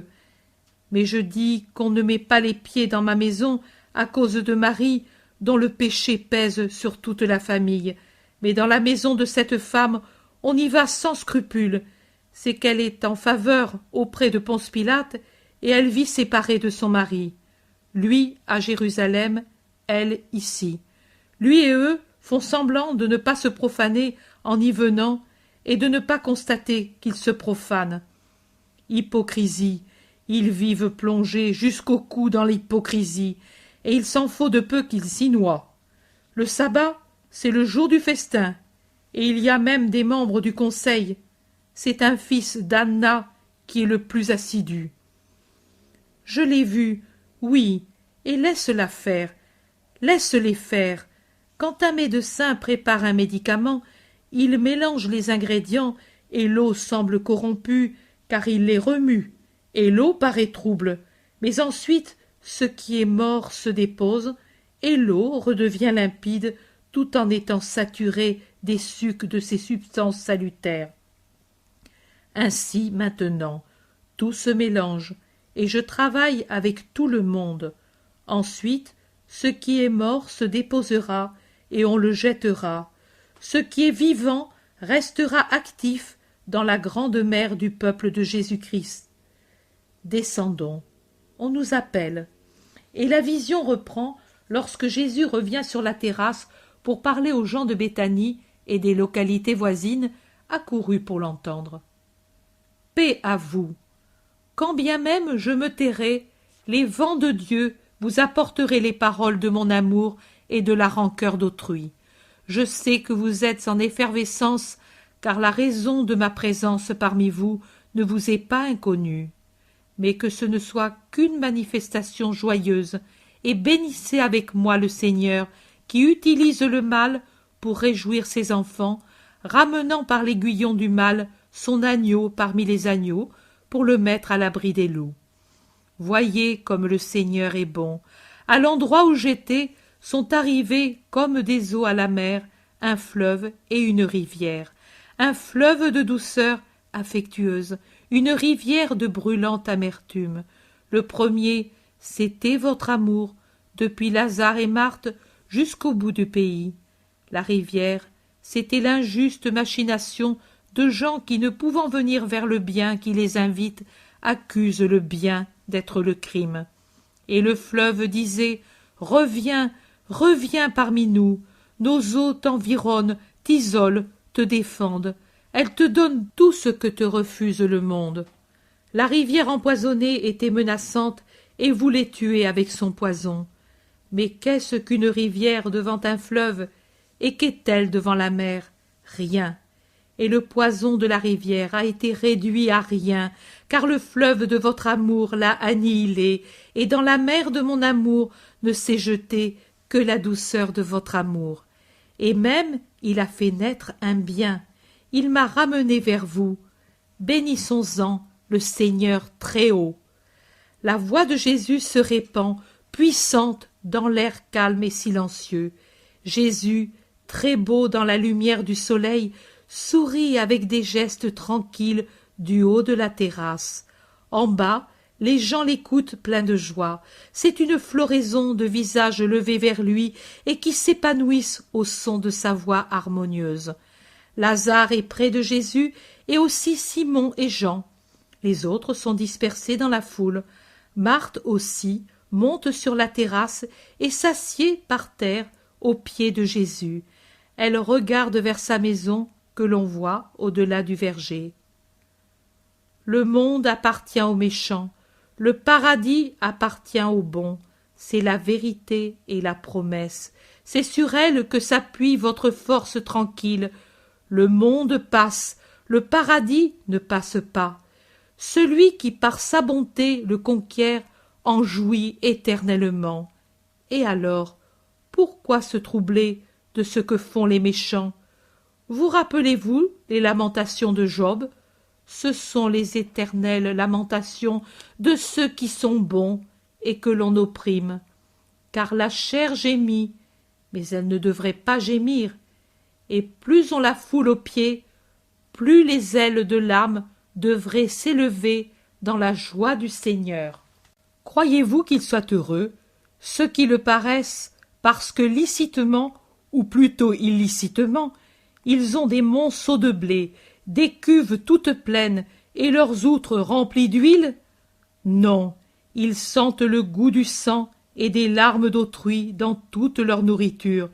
Mais je dis qu'on ne met pas les pieds dans ma maison à cause de Marie, dont le péché pèse sur toute la famille. Mais dans la maison de cette femme, on y va sans scrupule. C'est qu'elle est en faveur auprès de Ponce Pilate, et elle vit séparée de son mari. Lui à Jérusalem, elle ici. Lui et eux font semblant de ne pas se profaner en y venant, et de ne pas constater qu'ils se profanent. Hypocrisie, ils vivent plongés jusqu'au cou dans l'hypocrisie, et il s'en faut de peu qu'ils s'y noient. Le sabbat, c'est le jour du festin, et il y a même des membres du conseil. C'est un fils d'Anna qui est le plus assidu. Je l'ai vu, oui, et laisse-la faire. Laisse-les faire. Quand un médecin prépare un médicament, il mélange les ingrédients et l'eau semble corrompue, car il les remue, et l'eau paraît trouble. Mais ensuite, ce qui est mort se dépose, et l'eau redevient limpide, tout en étant saturée des sucs de ces substances salutaires. Ainsi, maintenant, tout se mélange, et je travaille avec tout le monde. Ensuite, ce qui est mort se déposera, et on le jettera. Ce qui est vivant restera actif dans la grande mer du peuple de Jésus-Christ. Descendons. On nous appelle. Et la vision reprend lorsque Jésus revient sur la terrasse pour parler aux gens de Béthanie et des localités voisines accourus pour l'entendre. Paix à vous. Quand bien même je me tairai, les vents de Dieu vous apporteraient les paroles de mon amour et de la rancœur d'autrui. Je sais que vous êtes en effervescence, car la raison de ma présence parmi vous ne vous est pas inconnue. Mais que ce ne soit qu'une manifestation joyeuse, et bénissez avec moi le Seigneur, qui utilise le mal pour réjouir ses enfants, ramenant par l'aiguillon du mal son agneau parmi les agneaux, pour le mettre à l'abri des loups. Voyez comme le Seigneur est bon. À l'endroit où j'étais sont arrivés comme des eaux à la mer un fleuve et une rivière, un fleuve de douceur affectueuse, une rivière de brûlante amertume. Le premier, c'était votre amour, depuis Lazare et Marthe jusqu'au bout du pays. La rivière, c'était l'injuste machination de gens qui, ne pouvant venir vers le bien qui les invite, accusent le bien d'être le crime. Et le fleuve disait « Reviens, reviens parmi nous, nos eaux t'environnent, t'isolent, te défendent, elles te donnent tout ce que te refuse le monde. » La rivière empoisonnée était menaçante et voulait tuer avec son poison. Mais qu'est-ce qu'une rivière devant un fleuve, et qu'est-elle devant la mer? Rien. Et le poison de la rivière a été réduit à rien, car le fleuve de votre amour l'a annihilé, et dans la mer de mon amour ne s'est jeté que la douceur de votre amour. Et même il a fait naître un bien, il m'a ramené vers vous. Bénissons-en le Seigneur très haut. La voix de Jésus se répand, puissante dans l'air calme et silencieux. Jésus, très beau dans la lumière du soleil, sourit avec des gestes tranquilles du haut de la terrasse. En bas, les gens l'écoutent pleins de joie. C'est une floraison de visages levés vers lui et qui s'épanouissent au son de sa voix harmonieuse. Lazare est près de Jésus et aussi Simon et Jean. Les autres sont dispersés dans la foule. Marthe aussi monte sur la terrasse et s'assied par terre aux pieds de Jésus. Elle regarde vers sa maison que l'on voit au-delà du verger. Le monde appartient aux méchants, le paradis appartient aux bons, c'est la vérité et la promesse, c'est sur elle que s'appuie votre force tranquille, Le monde passe, le paradis ne passe pas. Celui qui par sa bonté le conquiert en jouit éternellement. Et alors, pourquoi se troubler de ce que font les méchants? Vous rappelez-vous les lamentations de Job? Ce sont les éternelles lamentations de ceux qui sont bons et que l'on opprime. Car la chair gémit, mais elle ne devrait pas gémir, et plus on la foule aux pieds, plus les ailes de l'âme devraient s'élever dans la joie du Seigneur. Croyez-vous qu'ils soient heureux, ceux qui le paraissent, parce que licitement, ou plutôt illicitement, ils ont des monceaux de blé, des cuves toutes pleines, et leurs outres remplies d'huile? Non, ils sentent le goût du sang et des larmes d'autrui dans toute leur nourriture,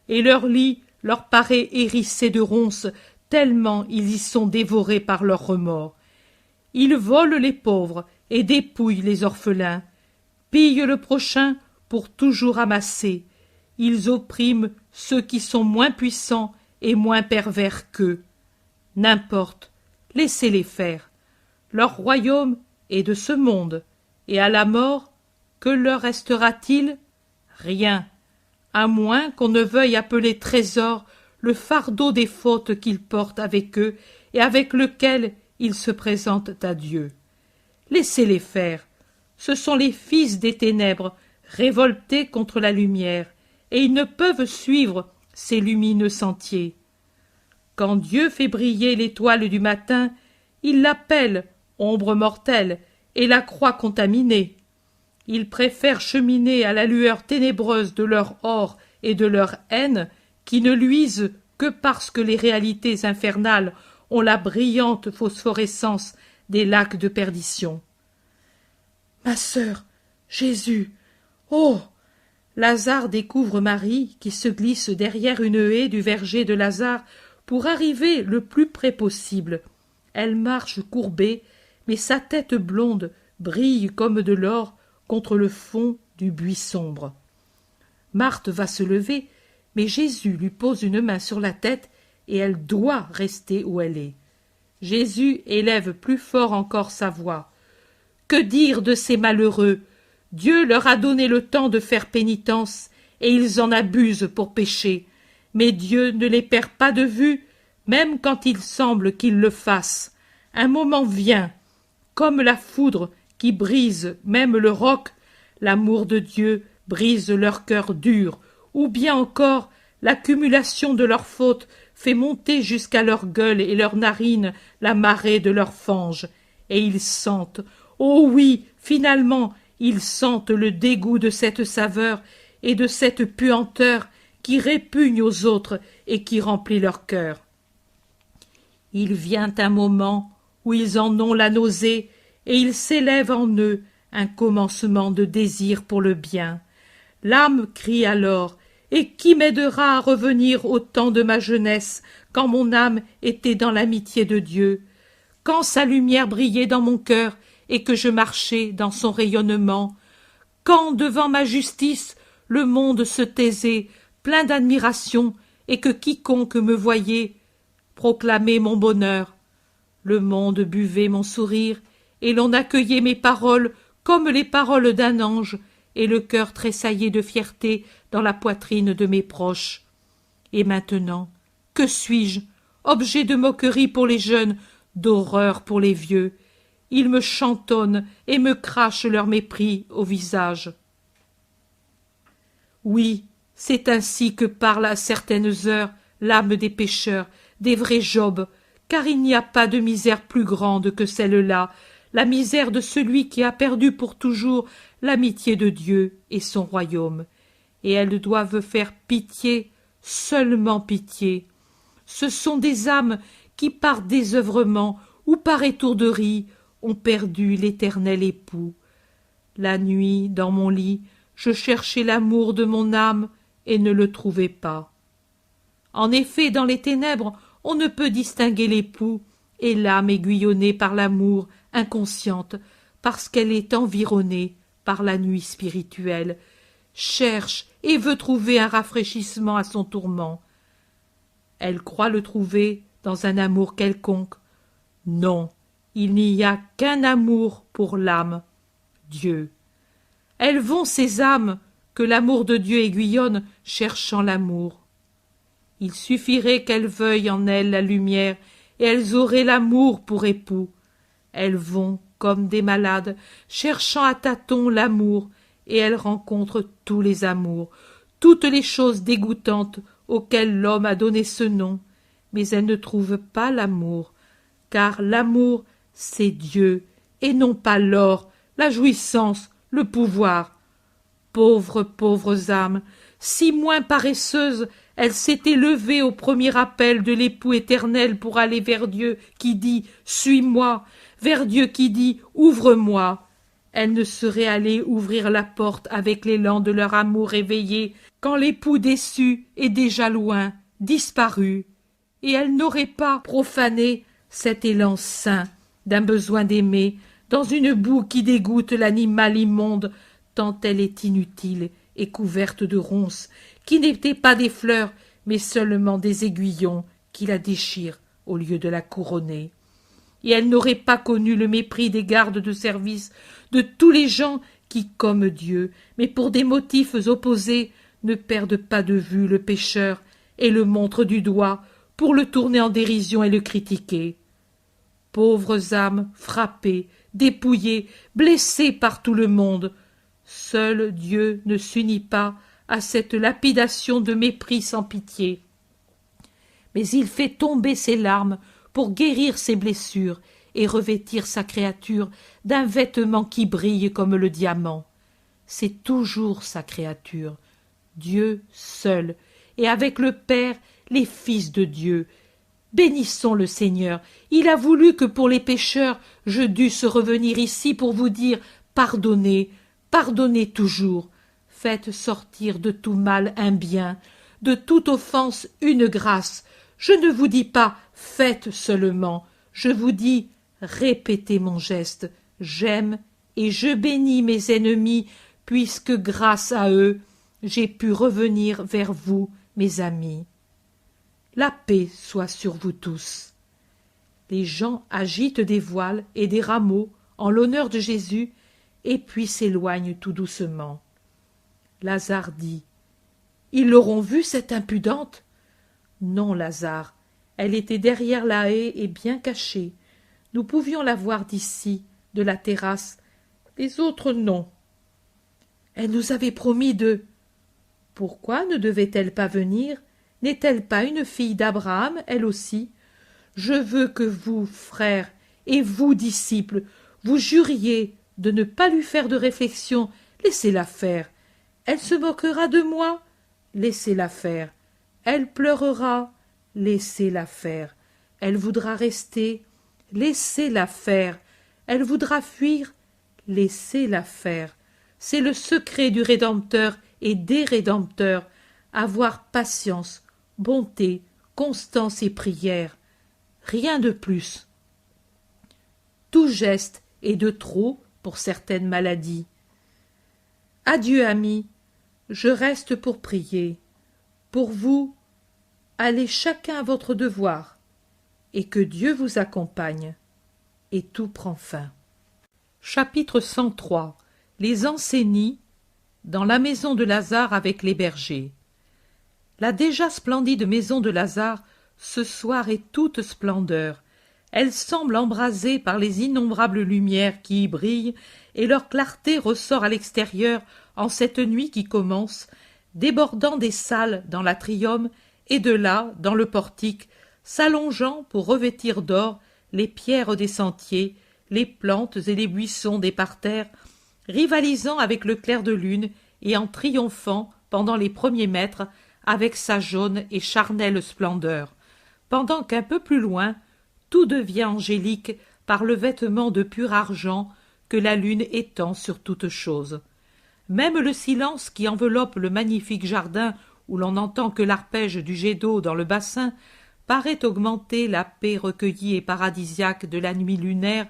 et leur lit leur paraît hérissé de ronces, tellement ils y sont dévorés par leurs remords. Ils volent les pauvres et dépouillent les orphelins, pillent le prochain pour toujours amasser. Ils oppriment ceux qui sont moins puissants et moins pervers qu'eux. N'importe, laissez-les faire. Leur royaume est de ce monde, et à la mort, que leur restera-t-il? Rien, à moins qu'on ne veuille appeler trésor le fardeau des fautes qu'ils portent avec eux et avec lequel ils se présentent à Dieu. Laissez-les faire. Ce sont les fils des ténèbres, révoltés contre la lumière, et ils ne peuvent suivre ces lumineux sentiers. Quand Dieu fait briller l'étoile du matin, il l'appelle ombre mortelle et la croix contaminée. Ils préfèrent cheminer à la lueur ténébreuse de leur or et de leur haine, qui ne luisent que parce que les réalités infernales ont la brillante phosphorescence des lacs de perdition. Ma sœur, Jésus, oh! Lazare découvre Marie qui se glisse derrière une haie du verger de Lazare pour arriver le plus près possible. Elle marche courbée, mais sa tête blonde brille comme de l'or contre le fond du buis sombre. Marthe va se lever, mais Jésus lui pose une main sur la tête et elle doit rester où elle est. Jésus élève plus fort encore sa voix. Que dire de ces malheureux? Dieu leur a donné le temps de faire pénitence et ils en abusent pour pécher. Mais Dieu ne les perd pas de vue, même quand il semble qu'il le fasse. Un moment vient, comme la foudre qui brise même le roc, l'amour de Dieu brise leur cœur dur, ou bien encore l'accumulation de leurs fautes fait monter jusqu'à leur gueule et leurs narines la marée de leurs fanges, et ils sentent, oh oui, finalement, ils sentent le dégoût de cette saveur et de cette puanteur qui répugne aux autres et qui remplit leur cœur. Il vient un moment où ils en ont la nausée et il s'élève en eux un commencement de désir pour le bien. L'âme crie alors « Et qui m'aidera à revenir au temps de ma jeunesse, quand mon âme était dans l'amitié de Dieu, quand sa lumière brillait dans mon cœur et que je marchais dans son rayonnement, quand devant ma justice le monde se taisait, plein d'admiration, et que quiconque me voyait proclamait mon bonheur. Le monde buvait mon sourire, et l'on accueillait mes paroles comme les paroles d'un ange, et le cœur tressaillait de fierté dans la poitrine de mes proches. Et maintenant, que suis-je? Objet de moquerie pour les jeunes, d'horreur pour les vieux. Ils me chantonnent et me crachent leur mépris au visage. Oui, c'est ainsi que parle à certaines heures l'âme des pécheurs, des vrais Job, car il n'y a pas de misère plus grande que celle-là, la misère de celui qui a perdu pour toujours l'amitié de Dieu et son royaume. Et elles doivent faire pitié, seulement pitié. Ce sont des âmes qui, par désœuvrement ou par étourderie, ont perdu l'éternel époux. La nuit, dans mon lit, je cherchais l'amour de mon âme et ne le trouvais pas. En effet, dans les ténèbres, on ne peut distinguer l'époux, et l'âme aiguillonnée par l'amour, inconsciente, parce qu'elle est environnée par la nuit spirituelle, cherche et veut trouver un rafraîchissement à son tourment. Elle croit le trouver dans un amour quelconque. Non, il n'y a qu'un amour pour l'âme, Dieu. Elles vont, ces âmes, que l'amour de Dieu aiguillonne, cherchant l'amour. Il suffirait qu'elles veuillent en elles la lumière, et elles auraient l'amour pour époux. Elles vont, comme des malades, cherchant à tâtons l'amour, et elles rencontrent tous les amours, toutes les choses dégoûtantes auxquelles l'homme a donné ce nom, mais elles ne trouvent pas l'amour, car l'amour, c'est Dieu, et non pas l'or, la jouissance, le pouvoir. Pauvres âmes, si moins paresseuses, elles s'étaient levées au premier appel de l'époux éternel pour aller vers Dieu qui dit « Suis-moi », vers Dieu qui dit « Ouvre-moi ». Elles ne seraient allées ouvrir la porte avec l'élan de leur amour éveillé quand l'époux déçu est déjà loin, disparu, et elles n'auraient pas profané cet élan saint d'un besoin d'aimer dans une boue qui dégoûte l'animal immonde, tant elle est inutile et couverte de ronces, qui n'étaient pas des fleurs, mais seulement des aiguillons qui la déchirent au lieu de la couronner. Et elle n'aurait pas connu le mépris des gardes de service de tous les gens qui, comme Dieu, mais pour des motifs opposés, ne perdent pas de vue le pécheur et le montrent du doigt pour le tourner en dérision et le critiquer. Pauvres âmes frappées, dépouillées, blessées par tout le monde, seul Dieu ne s'unit pas à cette lapidation de mépris sans pitié. Mais il fait tomber ses larmes pour guérir ses blessures et revêtir sa créature d'un vêtement qui brille comme le diamant. C'est toujours sa créature, Dieu seul, et avec le Père, les fils de Dieu. Bénissons le Seigneur. Il a voulu que pour les pécheurs, je dusse revenir ici pour vous dire « Pardonnez, pardonnez toujours. Faites sortir de tout mal un bien, de toute offense une grâce. Je ne vous dis pas « Faites seulement ». Je vous dis « Répétez mon geste. J'aime et je bénis mes ennemis, puisque grâce à eux, j'ai pu revenir vers vous, mes amis. La paix soit sur vous tous. » Les gens agitent des voiles et des rameaux en l'honneur de Jésus, et puis s'éloignent tout doucement. Lazare dit « Ils l'auront vue, cette impudente ?» Non, Lazare, elle était derrière la haie et bien cachée. Nous pouvions la voir d'ici, de la terrasse. Les autres, non. Elle nous avait promis de... Pourquoi ne devait-elle pas venir? N'est-elle pas une fille d'Abraham, elle aussi? Je veux que vous, frères, et vous, disciples, vous juriez de ne pas lui faire de réflexion. Laissez-la faire. Elle se moquera de moi. Laissez-la faire. Elle pleurera. Laissez-la faire. Elle voudra rester. Laissez-la faire. Elle voudra fuir. Laissez-la faire. C'est le secret du Rédempteur et des Rédempteurs. Avoir patience, bonté, constance et prière. Rien de plus. Tout geste est de trop pour certaines maladies. Adieu, amis, je reste pour prier. Pour vous, allez chacun à votre devoir, et que Dieu vous accompagne. Et tout prend fin. Chapitre 103. Les Ansénies, dans la maison de Lazare avec les bergers. La déjà splendide maison de Lazare, ce soir est toute splendeur. Elle semble embrasée par les innombrables lumières qui y brillent, et leur clarté ressort à l'extérieur en cette nuit qui commence, débordant des salles dans l'atrium et de là dans le portique, s'allongeant pour revêtir d'or les pierres des sentiers, les plantes et les buissons des parterres, rivalisant avec le clair de lune et en triomphant pendant les premiers mètres avec sa jaune et charnelle splendeur, pendant qu'un peu plus loin tout devient angélique par le vêtement de pur argent que la lune étend sur toute chose. Même le silence qui enveloppe le magnifique jardin où l'on n'entend que l'arpège du jet d'eau dans le bassin paraît augmenter la paix recueillie et paradisiaque de la nuit lunaire,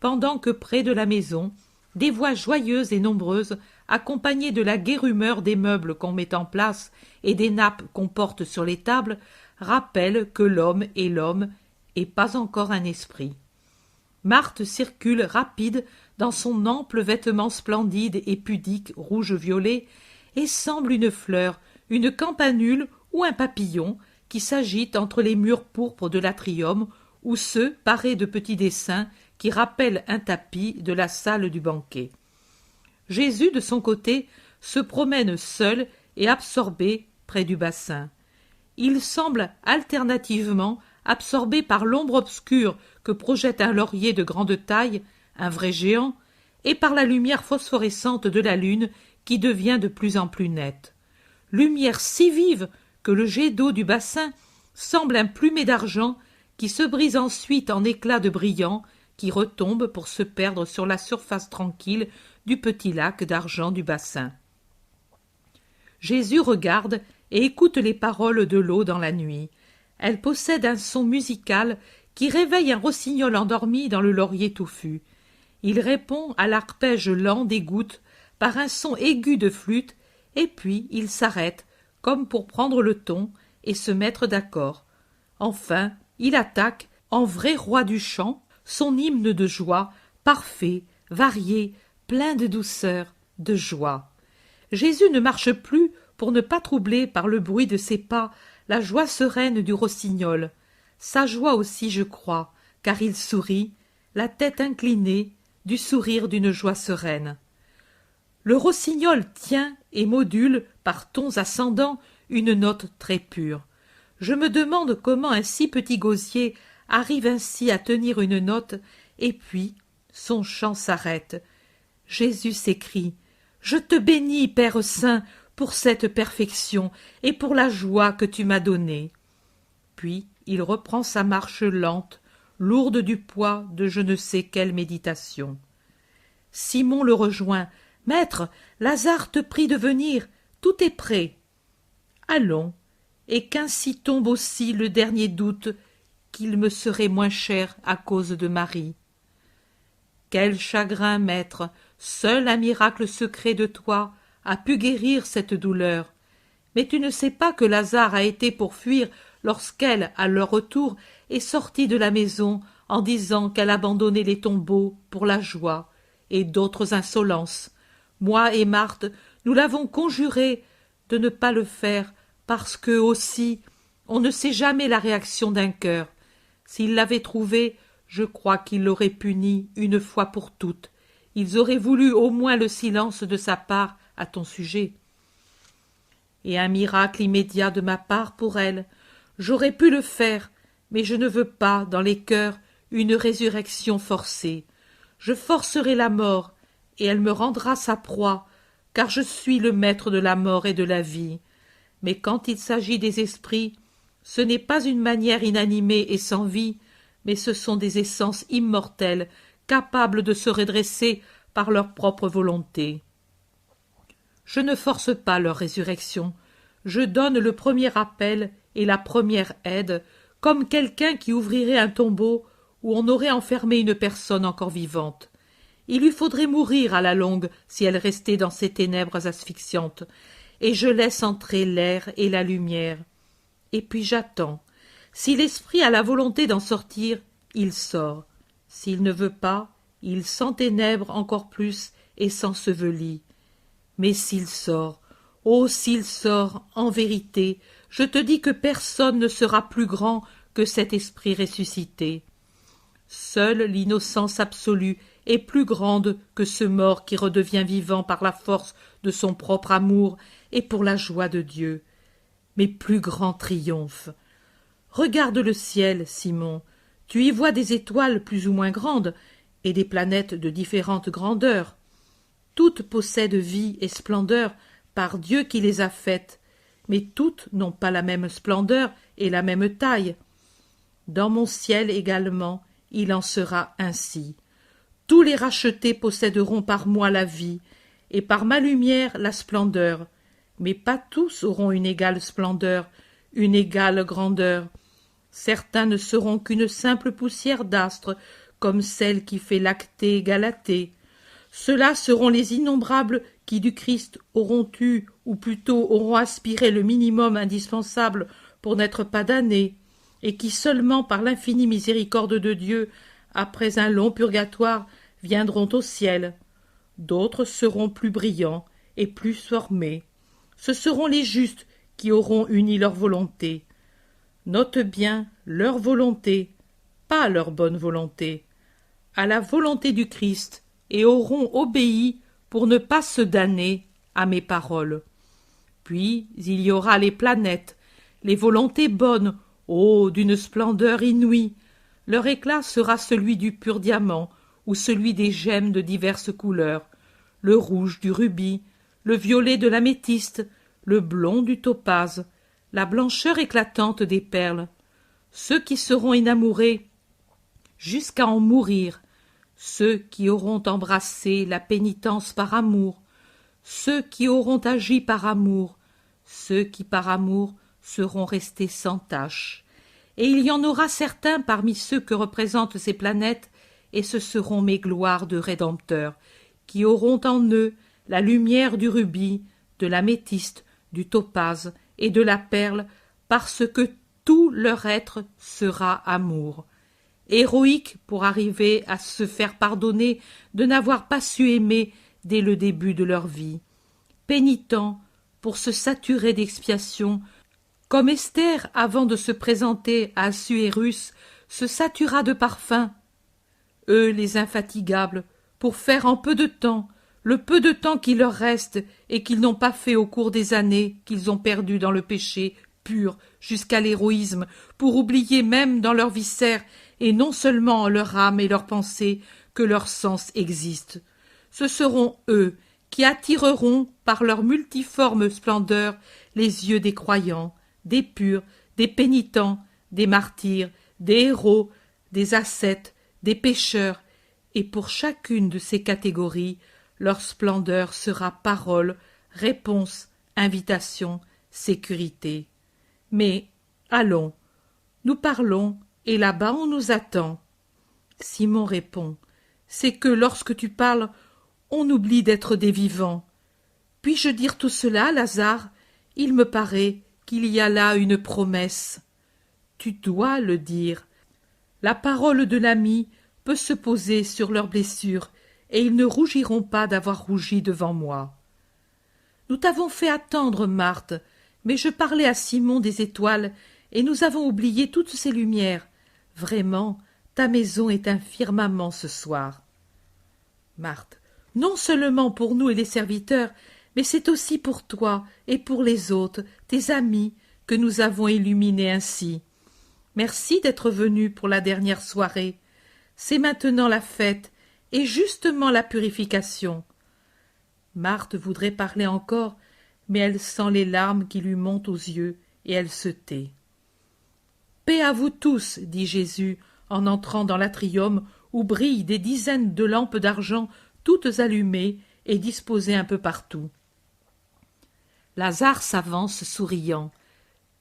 pendant que près de la maison, des voix joyeuses et nombreuses, accompagnées de la gaie rumeur des meubles qu'on met en place et des nappes qu'on porte sur les tables, rappellent que l'homme est l'homme et pas encore un esprit. Marthe circule rapide dans son ample vêtement splendide et pudique rouge-violet et semble une fleur, une campanule ou un papillon qui s'agite entre les murs pourpres de l'atrium ou ceux parés de petits dessins qui rappellent un tapis de la salle du banquet. Jésus, de son côté, se promène seul et absorbé près du bassin. Il semble alternativement absorbé par l'ombre obscure que projette un laurier de grande taille, un vrai géant, et par la lumière phosphorescente de la lune qui devient de plus en plus nette. Lumière si vive que le jet d'eau du bassin semble un plumet d'argent qui se brise ensuite en éclats de brillant qui retombent pour se perdre sur la surface tranquille du petit lac d'argent du bassin. Jésus regarde et écoute les paroles de l'eau dans la nuit. Elle possède un son musical qui réveille un rossignol endormi dans le laurier touffu. Il répond à l'arpège lent des gouttes par un son aigu de flûte, et puis il s'arrête, comme pour prendre le ton et se mettre d'accord. Enfin, il attaque, en vrai roi du chant, son hymne de joie, parfait, varié, plein de douceur, de joie. Jésus ne marche plus pour ne pas troubler par le bruit de ses pas la joie sereine du rossignol. Sa joie aussi, je crois, car il sourit, la tête inclinée, du sourire d'une joie sereine. Le rossignol tient et module, par tons ascendants, une note très pure. Je me demande comment un si petit gosier arrive ainsi à tenir une note, et puis son chant s'arrête. Jésus s'écrie « Je te bénis, Père Saint, pour cette perfection et pour la joie que tu m'as donnée. » Puis il reprend sa marche lente, lourde du poids de je ne sais quelle méditation. Simon le rejoint. « Maître, Lazare te prie de venir, tout est prêt. » Allons, et qu'ainsi tombe aussi le dernier doute qu'il me serait moins cher à cause de Marie. Quel chagrin, maître, seul un miracle secret de toi a pu guérir cette douleur. Mais tu ne sais pas que Lazare a été pour fuir lorsqu'elle, à leur retour, est sortie de la maison en disant qu'elle abandonnait les tombeaux pour la joie et d'autres insolences. Moi et Marthe, nous l'avons conjuré de ne pas le faire parce que, aussi, on ne sait jamais la réaction d'un cœur. S'il l'avait trouvé, je crois qu'il l'aurait puni une fois pour toutes. Ils auraient voulu au moins le silence de sa part à ton sujet. Et un miracle immédiat de ma part pour elle. J'aurais pu le faire, mais je ne veux pas, dans les cœurs, une résurrection forcée. Je forcerai la mort, et elle me rendra sa proie, car je suis le maître de la mort et de la vie. Mais quand il s'agit des esprits, ce n'est pas une manière inanimée et sans vie, mais ce sont des essences immortelles, capables de se redresser par leur propre volonté. Je ne force pas leur résurrection, je donne le premier appel et la première aide, comme quelqu'un qui ouvrirait un tombeau où on aurait enfermé une personne encore vivante. Il lui faudrait mourir à la longue si elle restait dans ces ténèbres asphyxiantes, et je laisse entrer l'air et la lumière. Et puis j'attends. Si l'esprit a la volonté d'en sortir, il sort. S'il ne veut pas, il s'enténèbre encore plus et s'ensevelit. Mais s'il sort, oh s'il sort, en vérité, je te dis que personne ne sera plus grand que cet esprit ressuscité. Seule l'innocence absolue est plus grande que ce mort qui redevient vivant par la force de son propre amour et pour la joie de Dieu. Mais plus grand triomphe. Regarde le ciel, Simon, tu y vois des étoiles plus ou moins grandes et des planètes de différentes grandeurs. Toutes possèdent vie et splendeur par Dieu qui les a faites, mais toutes n'ont pas la même splendeur et la même taille. Dans mon ciel également, il en sera ainsi. Tous les rachetés posséderont par moi la vie, et par ma lumière la splendeur, mais pas tous auront une égale splendeur, une égale grandeur. Certains ne seront qu'une simple poussière d'astre, comme celle qui fait Lactée Galatée. Ceux-là seront les innombrables qui du Christ auront eu, ou plutôt auront aspiré le minimum indispensable pour n'être pas damnés, et qui seulement par l'infinie miséricorde de Dieu, après un long purgatoire, viendront au ciel. D'autres seront plus brillants et plus formés. Ce seront les justes qui auront uni leur volonté. Note bien leur volonté, pas leur bonne volonté, à la volonté du Christ, et auront obéi pour ne pas se damner à mes paroles. Puis il y aura les planètes, les volontés bonnes, oh, d'une splendeur inouïe. Leur éclat sera celui du pur diamant ou celui des gemmes de diverses couleurs, le rouge du rubis, le violet de l'améthyste, le blond du topaze, la blancheur éclatante des perles. Ceux qui seront enamourés jusqu'à en mourir, ceux qui auront embrassé la pénitence par amour, ceux qui auront agi par amour, ceux qui par amour seront restés sans tache. Et il y en aura certains parmi ceux que représentent ces planètes, et ce seront mes gloires de Rédempteur, qui auront en eux la lumière du rubis, de l'améthyste, du topaze et de la perle, parce que tout leur être sera amour. Héroïques pour arriver à se faire pardonner de n'avoir pas su aimer dès le début de leur vie, pénitents pour se saturer d'expiation, comme Esther, avant de se présenter à Assuérus, se satura de parfum. Eux, les infatigables, pour faire en peu de temps, le peu de temps qui leur reste et qu'ils n'ont pas fait au cours des années qu'ils ont perdu dans le péché pur jusqu'à l'héroïsme, pour oublier même dans leurs viscères et non seulement en leur âme et leurs pensées que leur sens existe. Ce seront eux qui attireront par leur multiforme splendeur les yeux des croyants, des purs, des pénitents, des martyrs, des héros, des ascètes, des pécheurs, et pour chacune de ces catégories, leur splendeur sera parole, réponse, invitation, sécurité. Mais, allons, nous parlons, et là-bas on nous attend. Simon répond, c'est que lorsque tu parles, on oublie d'être des vivants. Puis-je dire tout cela, Lazare? Il me paraît qu'il y a là une promesse. Tu dois le dire. La parole de l'ami peut se poser sur leurs blessures, et ils ne rougiront pas d'avoir rougi devant moi. Nous t'avons fait attendre, Marthe, mais je parlais à Simon des étoiles, et nous avons oublié toutes ces lumières. Vraiment, ta maison est un firmament ce soir. Marthe, non seulement pour nous et les serviteurs, mais c'est aussi pour toi et pour les autres, tes amis, que nous avons illuminé ainsi. Merci d'être venu pour la dernière soirée. C'est maintenant la fête, et justement la purification. Marthe voudrait parler encore, mais elle sent les larmes qui lui montent aux yeux, et elle se tait. Paix à vous tous, dit Jésus, en entrant dans l'atrium où brillent des dizaines de lampes d'argent toutes allumées et disposées un peu partout. Lazare s'avance souriant.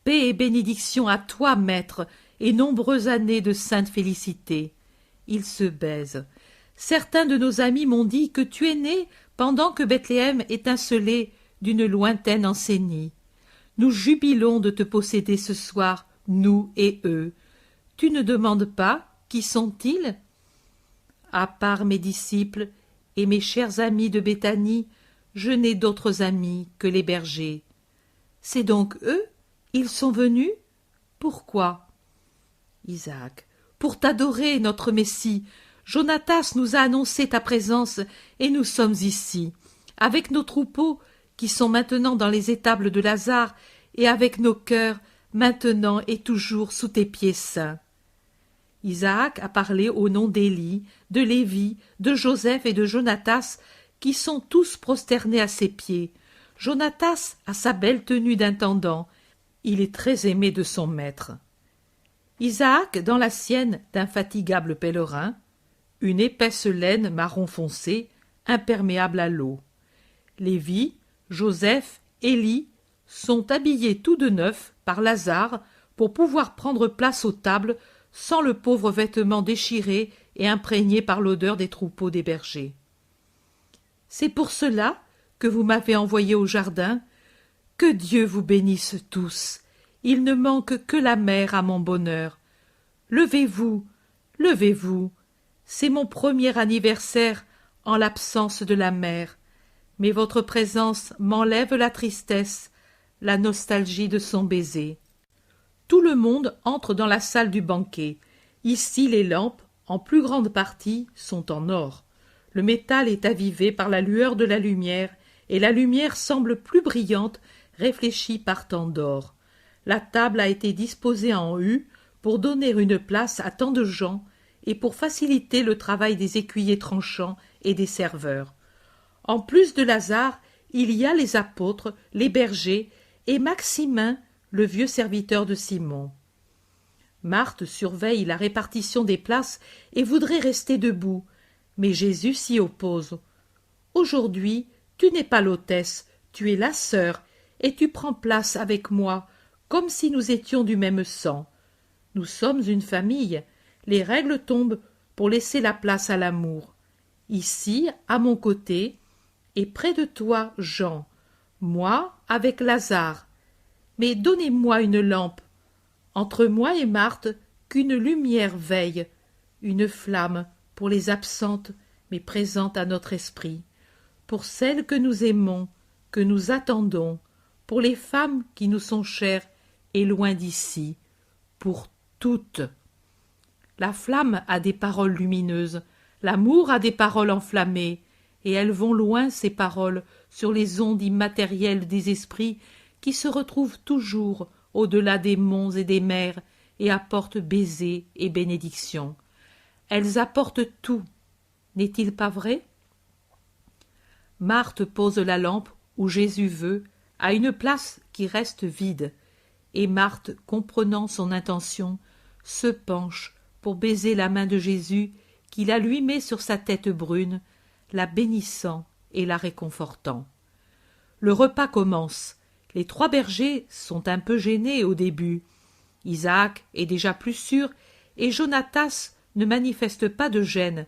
Paix et bénédiction à toi, maître, et nombreuses années de sainte félicité. Ils se baisent. Certains de nos amis m'ont dit que tu es né pendant que Bethléem étincelait d'une lointaine enseigne. Nous jubilons de te posséder ce soir, nous et eux. Tu ne demandes pas qui sont-ils? À part mes disciples et mes chers amis de Béthanie, je n'ai d'autres amis que les bergers. C'est donc eux? Ils sont venus? Pourquoi? Isaac, pour t'adorer, notre Messie. Jonatas nous a annoncé ta présence, et nous sommes ici, avec nos troupeaux, qui sont maintenant dans les étables de Lazare, et avec nos cœurs, maintenant et toujours sous tes pieds saints. Isaac a parlé au nom d'Élie, de Lévi, de Joseph et de Jonatas, qui sont tous prosternés à ses pieds. Jonatas a sa belle tenue d'intendant. Il est très aimé de son maître. Isaac dans la sienne d'infatigable pèlerin, une épaisse laine marron foncé, imperméable à l'eau. Lévi, Joseph, Élie sont habillés tout de neuf par Lazare pour pouvoir prendre place aux tables sans le pauvre vêtement déchiré et imprégné par l'odeur des troupeaux des bergers. C'est pour cela que vous m'avez envoyé au jardin. Que Dieu vous bénisse tous. Il ne manque que la mer à mon bonheur. Levez-vous, levez-vous. C'est mon premier anniversaire en l'absence de la mer. Mais votre présence m'enlève la tristesse, la nostalgie de son baiser. Tout le monde entre dans la salle du banquet. Ici, les lampes, en plus grande partie, sont en or. Le métal est avivé par la lueur de la lumière, et la lumière semble plus brillante, réfléchie par tant d'or. La table a été disposée en U pour donner une place à tant de gens et pour faciliter le travail des écuyers tranchants et des serveurs. En plus de Lazare, il y a les apôtres, les bergers et Maximin, le vieux serviteur de Simon. Marthe surveille la répartition des places et voudrait rester debout, mais Jésus s'y oppose. « Aujourd'hui, tu n'es pas l'hôtesse, tu es la sœur, et tu prends place avec moi, comme si nous étions du même sang. Nous sommes une famille, les règles tombent pour laisser la place à l'amour. Ici, à mon côté, et près de toi, Jean, moi avec Lazare. Mais donnez-moi une lampe. Entre moi et Marthe, qu'une lumière veille, une flamme pour les absentes, mais présente à notre esprit, pour celles que nous aimons, que nous attendons, pour les femmes qui nous sont chères et loin d'ici, pour toutes. La flamme a des paroles lumineuses, l'amour a des paroles enflammées, et elles vont loin, ces paroles, sur les ondes immatérielles des esprits qui se retrouvent toujours au-delà des monts et des mers et apportent baisers et bénédictions. Elles apportent tout. N'est-il pas vrai? Marthe pose la lampe où Jésus veut, à une place qui reste vide, et Marthe, comprenant son intention, se penche pour baiser la main de Jésus qui la lui met sur sa tête brune, la bénissant et la réconfortant. Le repas commence. Les 3 bergers sont un peu gênés au début. Isaac est déjà plus sûr et Jonatas ne manifeste pas de gêne,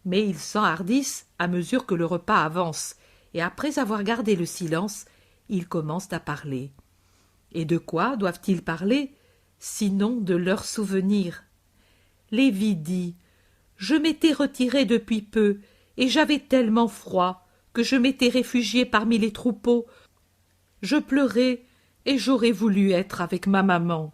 mais ils s'enhardissent à mesure que le repas avance, et après avoir gardé le silence, ils commencent à parler. Et de quoi doivent-ils parler, sinon de leurs souvenirs? Lévi dit « Je m'étais retiré depuis peu, et j'avais tellement froid que je m'étais réfugié parmi les troupeaux. Je pleurais, et j'aurais voulu être avec ma maman. »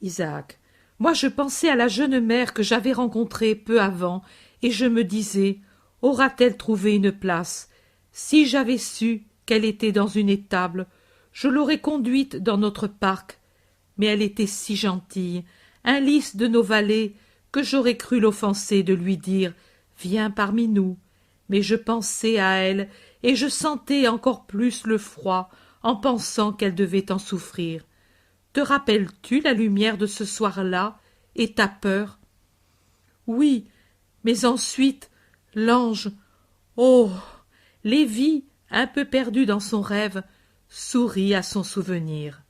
Isaac. Moi je pensais à la jeune mère que j'avais rencontrée peu avant, et je me disais, aura-t-elle trouvé une place? Si j'avais su qu'elle était dans une étable, je l'aurais conduite dans notre parc. Mais elle était si gentille, un lys de nos vallées, que j'aurais cru l'offenser de lui dire « Viens parmi nous ». Mais je pensais à elle, et je sentais encore plus le froid en pensant qu'elle devait en souffrir. Te rappelles-tu la lumière de ce soir-là et ta peur? Oui, mais ensuite, l'ange... Oh! Lévi, un peu perdu dans son rêve, sourit à son souvenir.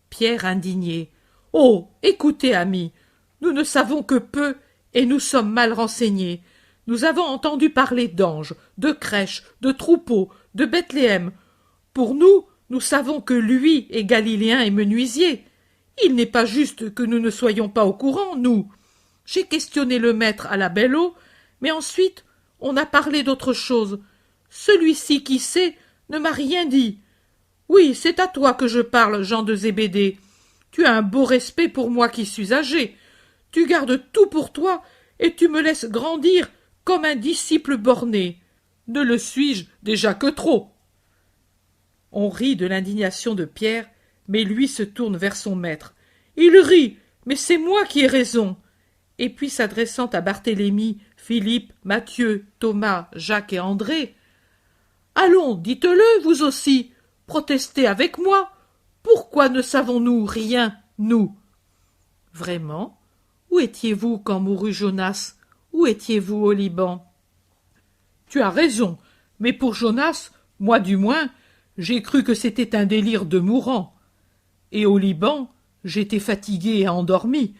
Pierre indigné. Oh! Écoutez, amis, nous ne savons que peu et nous sommes mal renseignés. Nous avons entendu parler d'anges, de crèches, de troupeaux, de Bethléem. Pour nous, nous savons que lui est galiléen et menuisier. Il n'est pas juste que nous ne soyons pas au courant, nous. J'ai questionné le maître à la belle eau, mais ensuite on a parlé d'autre chose. Celui-ci qui sait ne m'a rien dit. Oui, c'est à toi que je parle, Jean de Zébédée. Tu as un beau respect pour moi qui suis âgé. Tu gardes tout pour toi et tu me laisses grandir comme un disciple borné. Ne le suis-je déjà que trop? On rit de l'indignation de Pierre, mais lui se tourne vers son maître. Il rit, mais c'est moi qui ai raison. Et puis s'adressant à Barthélemy, Philippe, Matthieu, Thomas, Jacques et André. Allons, dites-le, vous aussi, protestez avec moi. Pourquoi ne savons-nous rien, nous? Vraiment? Où étiez-vous quand mourut Jonas? Où étiez-vous au Liban? Tu as raison, mais pour Jonas, moi du moins, j'ai cru que c'était un délire de mourant. Et au Liban, j'étais fatigué et endormi.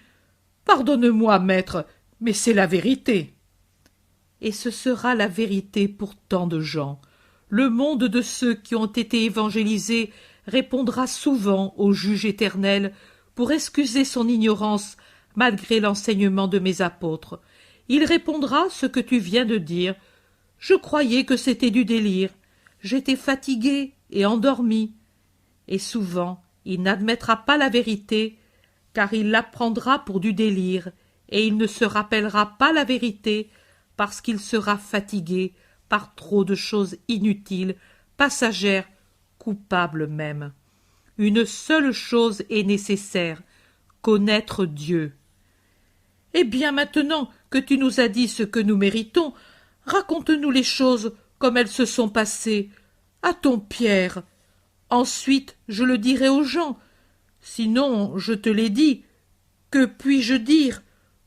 Pardonne-moi, maître, mais c'est la vérité. et ce sera la vérité pour tant de gens. Le monde de ceux qui ont été évangélisés répondra souvent au juge éternel pour excuser son ignorance malgré l'enseignement de mes apôtres. Il répondra ce que tu viens de dire. Je croyais que c'était du délire. J'étais fatigué et endormi. Et souvent, il n'admettra pas la vérité, car il la prendra pour du délire, et il ne se rappellera pas la vérité, parce qu'il sera fatigué par trop de choses inutiles, passagères, coupables même. Une seule chose est nécessaire, connaître Dieu. Eh bien, maintenant que tu nous as dit ce que nous méritons, raconte-nous les choses comme elles se sont passées. À ton Pierre. Ensuite, je le dirai aux gens. Sinon, je te l'ai dit. Que puis-je dire?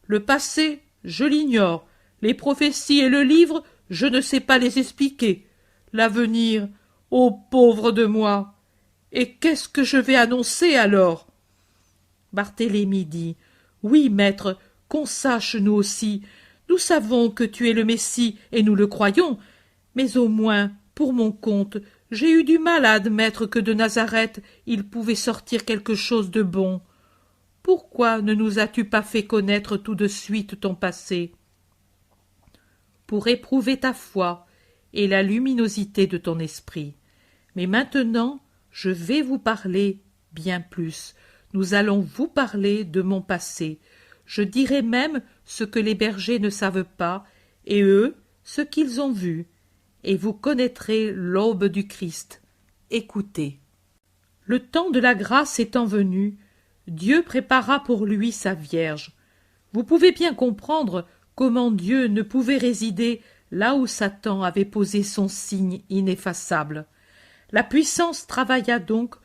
Le passé, je l'ignore. Les prophéties et le livre, je ne sais pas les expliquer. L'avenir, ô pauvre de moi! Et qu'est-ce que je vais annoncer alors? Barthélemy dit: Oui, maître, qu'on sache nous aussi. Nous savons que tu es le Messie, et nous le croyons, mais au moins, pour mon compte, j'ai eu du mal à admettre que de Nazareth il pouvait sortir quelque chose de bon. Pourquoi ne nous as-tu pas fait connaître tout de suite ton passé? Pour éprouver ta foi et la luminosité de ton esprit. Mais maintenant, je vais vous parler bien plus. Nous allons vous parler de mon passé. Je dirai même ce que les bergers ne savent pas, et eux, ce qu'ils ont vu. Et vous connaîtrez l'aube du Christ. Écoutez. Le temps de la grâce étant venu, Dieu prépara pour lui sa Vierge. Vous pouvez bien comprendre comment Dieu ne pouvait résider là où Satan avait posé son signe ineffaçable. La puissance travailla donc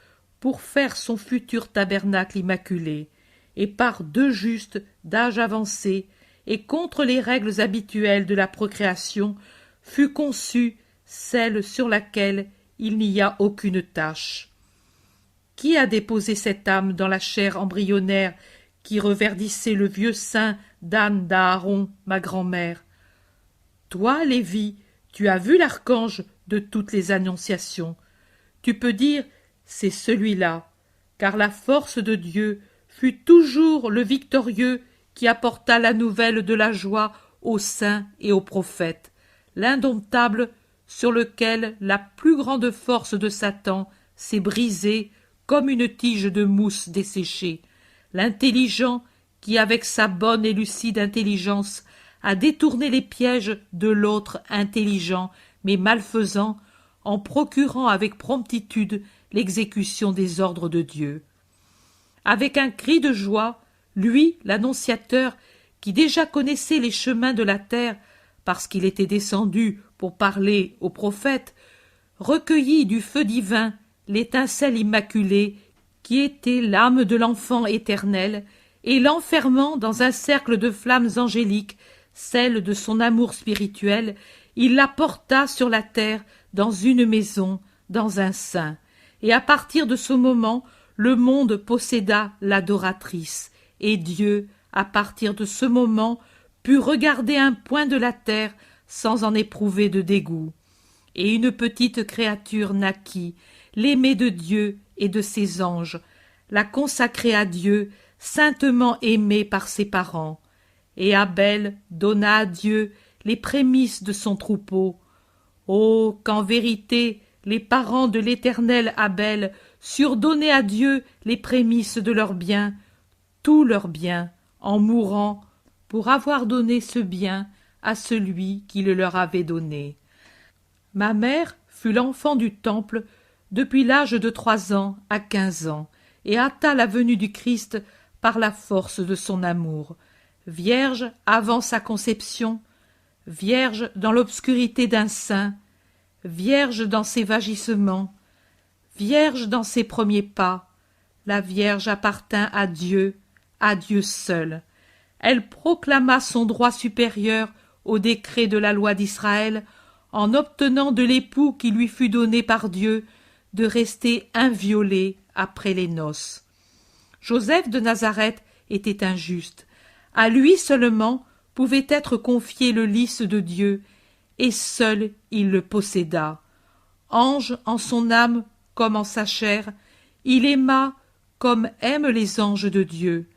pour faire son futur tabernacle immaculé, et par deux justes d'âge avancé, et contre les règles habituelles de la procréation, fut conçue celle sur laquelle il n'y a aucune tache. Qui a déposé cette âme dans la chair embryonnaire qui reverdissait le vieux sein d'Anne d'Aaron, ma grand-mère? Toi, Lévi, tu as vu l'archange de toutes les annonciations. Tu peux dire, c'est celui-là, car la force de Dieu fut toujours le victorieux qui apporta la nouvelle de la joie aux saints et aux prophètes, l'indomptable sur lequel la plus grande force de Satan s'est brisée comme une tige de mousse desséchée, l'intelligent qui, avec sa bonne et lucide intelligence, a détourné les pièges de l'autre intelligent mais malfaisant, en procurant avec promptitude l'exécution des ordres de Dieu. Avec un cri de joie, lui, l'annonciateur, qui déjà connaissait les chemins de la terre, parce qu'il était descendu pour parler aux prophètes, recueillit du feu divin l'étincelle immaculée qui était l'âme de l'enfant éternel, et l'enfermant dans un cercle de flammes angéliques, celle de son amour spirituel, il la porta sur la terre dans une maison, dans un sein. Et à partir de ce moment, le monde posséda l'adoratrice, et Dieu, à partir de ce moment, put regarder un point de la terre sans en éprouver de dégoût. Et une petite créature naquit, l'aimée de Dieu et de ses anges, la consacrée à Dieu, saintement aimée par ses parents. Et Abel donna à Dieu les prémices de son troupeau. Oh, qu'en vérité, les parents de l'éternel Abel surent donner à Dieu les prémices de leurs biens, tous leurs biens, en mourant, pour avoir donné ce bien à celui qui le leur avait donné. Ma mère fut l'enfant du temple depuis l'âge de 3 ans à 15 ans, et hâta la venue du Christ par la force de son amour. Vierge avant sa conception, vierge dans l'obscurité d'un sein, vierge dans ses vagissements, vierge dans ses premiers pas, la Vierge appartint à Dieu seul. Elle proclama son droit supérieur au décret de la loi d'Israël en obtenant de l'époux qui lui fut donné par Dieu de rester inviolé après les noces. Joseph de Nazareth était injuste. À lui seulement pouvait être confié le lys de Dieu, et seul il le posséda. Ange en son âme comme en sa chair, il aima comme aiment les anges de Dieu.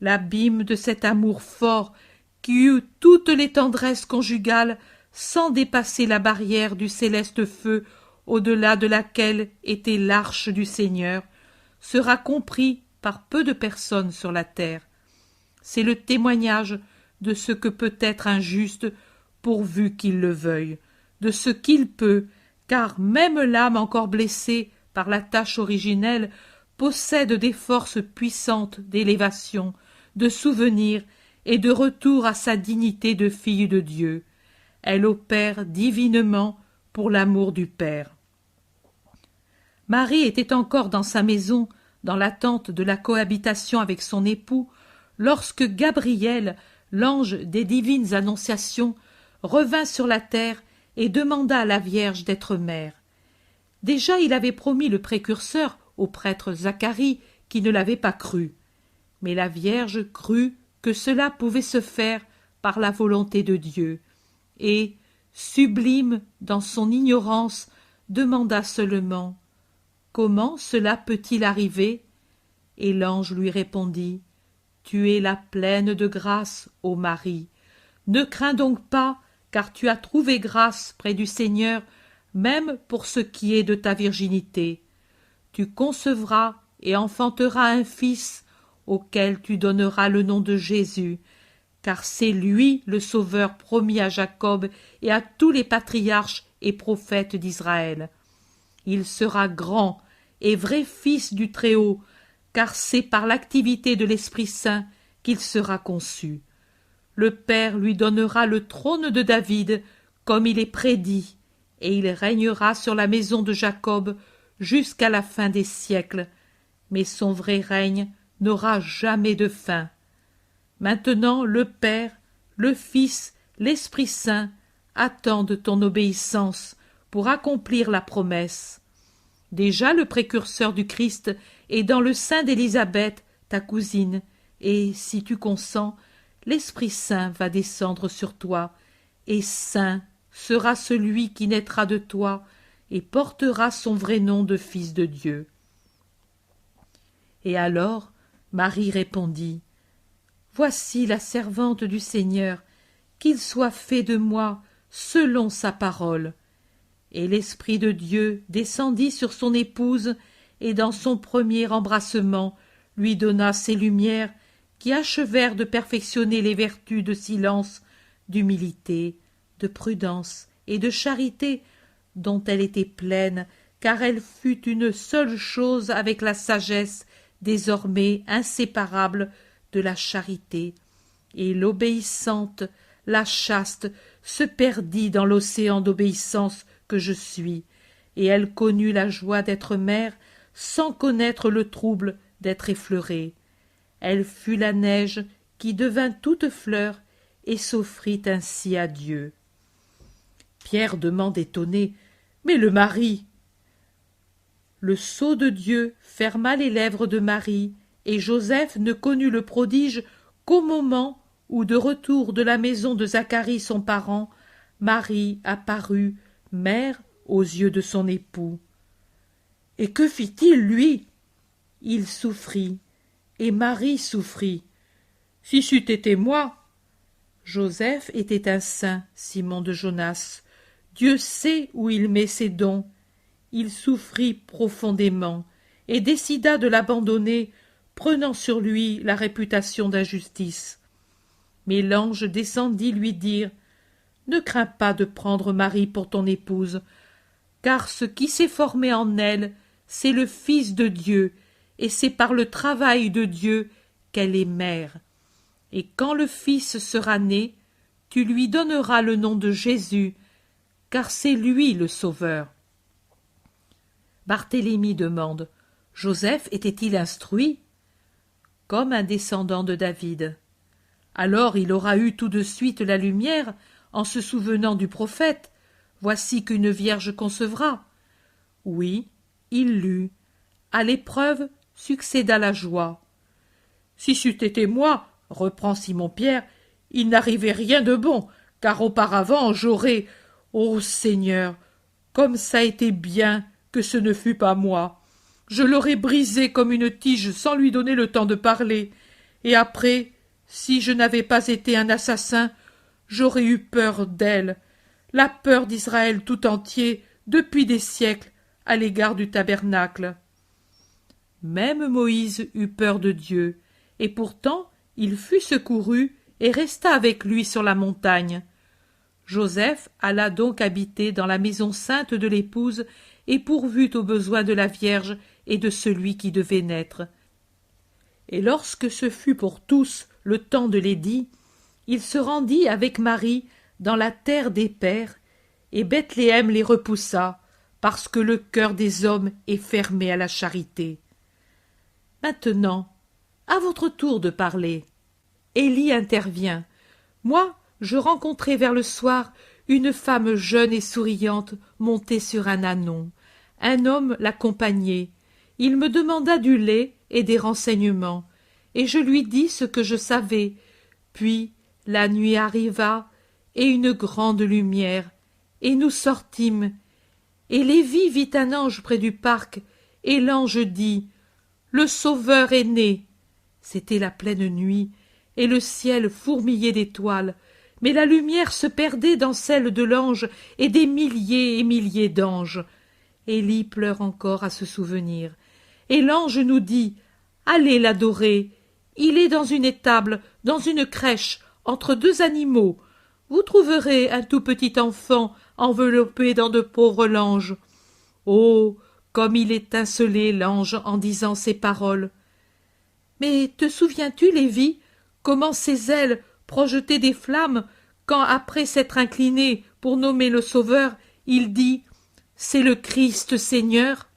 L'abîme de cet amour fort qui eut toutes les tendresses conjugales sans dépasser la barrière du céleste feu au-delà de laquelle était l'arche du Seigneur, sera compris par peu de personnes sur la terre. C'est le témoignage de ce que peut être un juste pourvu qu'il le veuille, de ce qu'il peut, car même l'âme encore blessée par la tâche originelle possède des forces puissantes d'élévation, de souvenir et de retour à sa dignité de fille de Dieu. Elle opère divinement pour l'amour du Père. Marie était encore dans sa maison, dans l'attente de la cohabitation avec son époux, lorsque Gabriel, l'ange des divines annonciations, revint sur la terre et demanda à la Vierge d'être mère. Déjà il avait promis le précurseur au prêtre Zacharie, qui ne l'avait pas cru. Mais la Vierge crut que cela pouvait se faire par la volonté de Dieu, et, sublime dans son ignorance, demanda seulement « Comment cela peut-il arriver ?» Et l'ange lui répondit « Tu es la pleine de grâce, ô Marie. Ne crains donc pas, car tu as trouvé grâce près du Seigneur, même pour ce qui est de ta virginité. Tu concevras et enfanteras un fils, auquel tu donneras le nom de Jésus, car c'est lui le Sauveur promis à Jacob et à tous les patriarches et prophètes d'Israël. Il sera grand et vrai fils du Très-Haut, car c'est par l'activité de l'Esprit Saint qu'il sera conçu. Le Père lui donnera le trône de David, comme il est prédit, et il régnera sur la maison de Jacob jusqu'à la fin des siècles, mais son vrai règne n'aura jamais de fin. Maintenant le Père, le Fils, l'Esprit Saint attendent ton obéissance pour accomplir la promesse. Déjà le précurseur du Christ est dans le sein d'Élisabeth, ta cousine, et, si tu consens, l'Esprit Saint va descendre sur toi, et saint sera celui qui naîtra de toi et portera son vrai nom de Fils de Dieu. Et alors Marie répondit « Voici la servante du Seigneur, qu'il soit fait de moi selon sa parole. » Et l'Esprit de Dieu descendit sur son épouse, et dans son premier embrassement lui donna ces lumières qui achevèrent de perfectionner les vertus de silence, d'humilité, de prudence et de charité dont elle était pleine, car elle fut une seule chose avec la sagesse désormais inséparable de la charité, et l'obéissante, la chaste, se perdit dans l'océan d'obéissance que je suis, et elle connut la joie d'être mère sans connaître le trouble d'être effleurée. Elle fut la neige qui devint toute fleur et s'offrit ainsi à Dieu. Pierre demande étonné « Mais le mari ?» Le sceau de Dieu ferma les lèvres de Marie, et Joseph ne connut le prodige qu'au moment où, de retour de la maison de Zacharie son parent, Marie apparut, mère aux yeux de son époux. Et que fit-il, lui? Il souffrit, et Marie souffrit. Si c'eût été moi. Joseph était un saint, Simon de Jonas. Dieu sait où il met ses dons. Il souffrit profondément et décida de l'abandonner, prenant sur lui la réputation d'injustice. Mais l'ange descendit lui dire « Ne crains pas de prendre Marie pour ton épouse, car ce qui s'est formé en elle, c'est le Fils de Dieu, et c'est par le travail de Dieu qu'elle est mère. Et quand le Fils sera né, tu lui donneras le nom de Jésus, car c'est lui le Sauveur. » Barthélemy demande « Joseph était-il instruit ?» Comme un descendant de David. Alors il aura eu tout de suite la lumière en se souvenant du prophète. Voici qu'une vierge concevra. Oui, il lut. À l'épreuve succéda la joie. Si c'eût été moi, reprend Simon-Pierre, il n'arrivait rien de bon, car auparavant j'aurais, ô Seigneur, comme ça été bien que ce ne fût pas moi. Je l'aurais brisé comme une tige sans lui donner le temps de parler, et après, si je n'avais pas été un assassin, j'aurais eu peur d'elle, la peur d'Israël tout entier, depuis des siècles, à l'égard du tabernacle. Même Moïse eut peur de Dieu, et pourtant il fut secouru et resta avec lui sur la montagne. Joseph alla donc habiter dans la maison sainte de l'épouse et pourvut aux besoins de la Vierge et de celui qui devait naître. Et lorsque ce fut pour tous le temps de l'édit, il se rendit avec Marie dans la terre des pères, et Bethléem les repoussa, parce que le cœur des hommes est fermé à la charité. Maintenant, à votre tour de parler. Élie intervient. Moi, je rencontrai vers le soir une femme jeune et souriante montée sur un ânon. Un homme l'accompagnait. Il me demanda du lait et des renseignements, et je lui dis ce que je savais. Puis la nuit arriva, et une grande lumière, et nous sortîmes. Et Lévi vit un ange près du parc, et l'ange dit « Le Sauveur est né !» C'était la pleine nuit, et le ciel fourmillait d'étoiles, mais la lumière se perdait dans celle de l'ange et des milliers et milliers d'anges. Élie pleure encore à se souvenir. Et l'ange nous dit « Allez l'adorer. Il est dans une étable, dans une crèche, entre deux animaux. Vous trouverez un tout petit enfant enveloppé dans de pauvres langes. » Oh, comme il étincelait l'ange en disant ces paroles. Mais te souviens-tu, Lévi, comment ses ailes projetaient des flammes quand, après s'être incliné pour nommer le Sauveur, il dit « C'est le Christ Seigneur »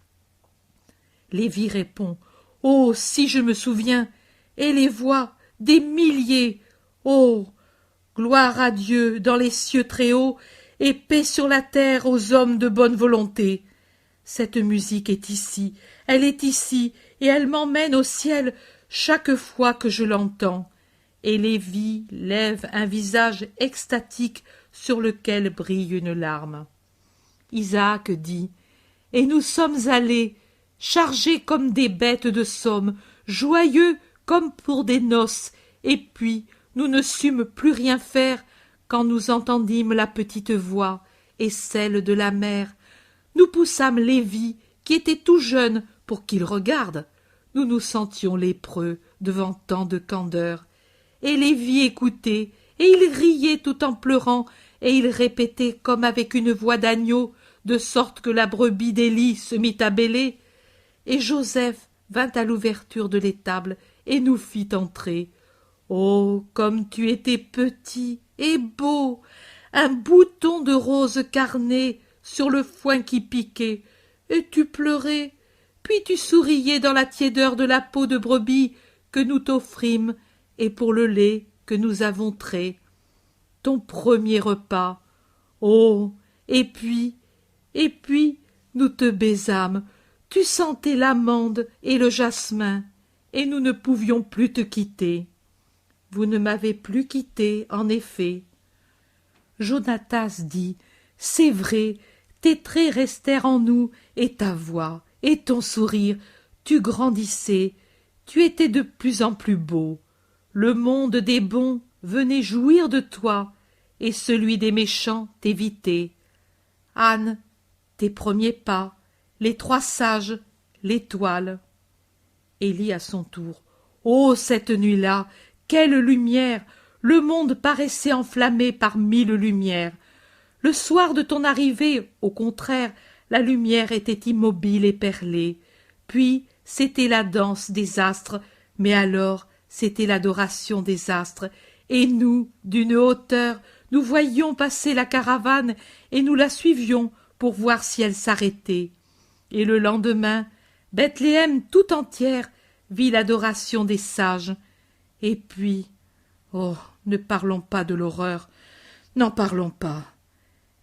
Lévi répond « Oh, si je me souviens ! Et les voix, des milliers ! Oh, gloire à Dieu dans les cieux très hauts et paix sur la terre aux hommes de bonne volonté ! Cette musique est ici, et elle m'emmène au ciel chaque fois que je l'entends. » Et Lévi lève un visage extatique sur lequel brille une larme. Isaac dit « Et nous sommes allés, chargés comme des bêtes de somme, joyeux comme pour des noces, et puis nous ne sûmes plus rien faire quand nous entendîmes la petite voix et celle de la mère. Nous poussâmes Lévi, qui était tout jeune, pour qu'il regarde. Nous nous sentions lépreux devant tant de candeur. Et Lévi écoutait, et il riait tout en pleurant, et il répétait comme avec une voix d'agneau, de sorte que la brebis d'Élie se mit à bêler. Et Joseph vint à l'ouverture de l'étable et nous fit entrer. Oh, comme tu étais petit et beau, un bouton de rose carné sur le foin qui piquait, et tu pleurais, puis tu souriais dans la tiédeur de la peau de brebis que nous t'offrîmes, et pour le lait que nous avons trait. Ton premier repas. Oh, et puis, nous te baisâmes, tu sentais l'amande et le jasmin, et nous ne pouvions plus te quitter. Vous ne m'avez plus quitté, en effet. Jonatas dit, c'est vrai, tes traits restèrent en nous, et ta voix, et ton sourire, tu grandissais, tu étais de plus en plus beau. Le monde des bons venait jouir de toi, et celui des méchants t'évitait. Anne, tes premiers pas, les trois sages, l'étoile. Élie à son tour. Oh, cette nuit-là, quelle lumière! Le monde paraissait enflammé par 1000 lumières. Le soir de ton arrivée, au contraire, la lumière était immobile et perlée. Puis, c'était la danse des astres, mais alors, c'était l'adoration des astres. Et nous, d'une hauteur, nous voyions passer la caravane et nous la suivions pour voir si elle s'arrêtait. Et le lendemain, Bethléem tout entière vit l'adoration des sages. Et puis, oh, ne parlons pas de l'horreur, n'en parlons pas.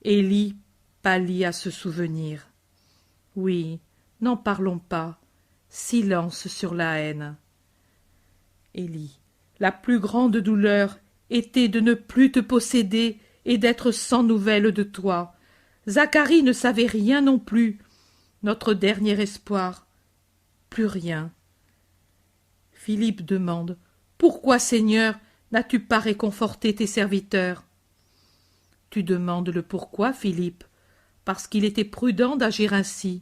Élie pâlit à ce souvenir. Oui, n'en parlons pas. Silence sur la haine. Élie, la plus grande douleur était de ne plus te posséder et d'être sans nouvelles de toi. Zacharie ne savait rien non plus. Notre dernier espoir, plus rien. Philippe demande: Pourquoi, Seigneur, n'as-tu pas réconforté tes serviteurs? Tu demandes le pourquoi, Philippe, parce qu'il était prudent d'agir ainsi.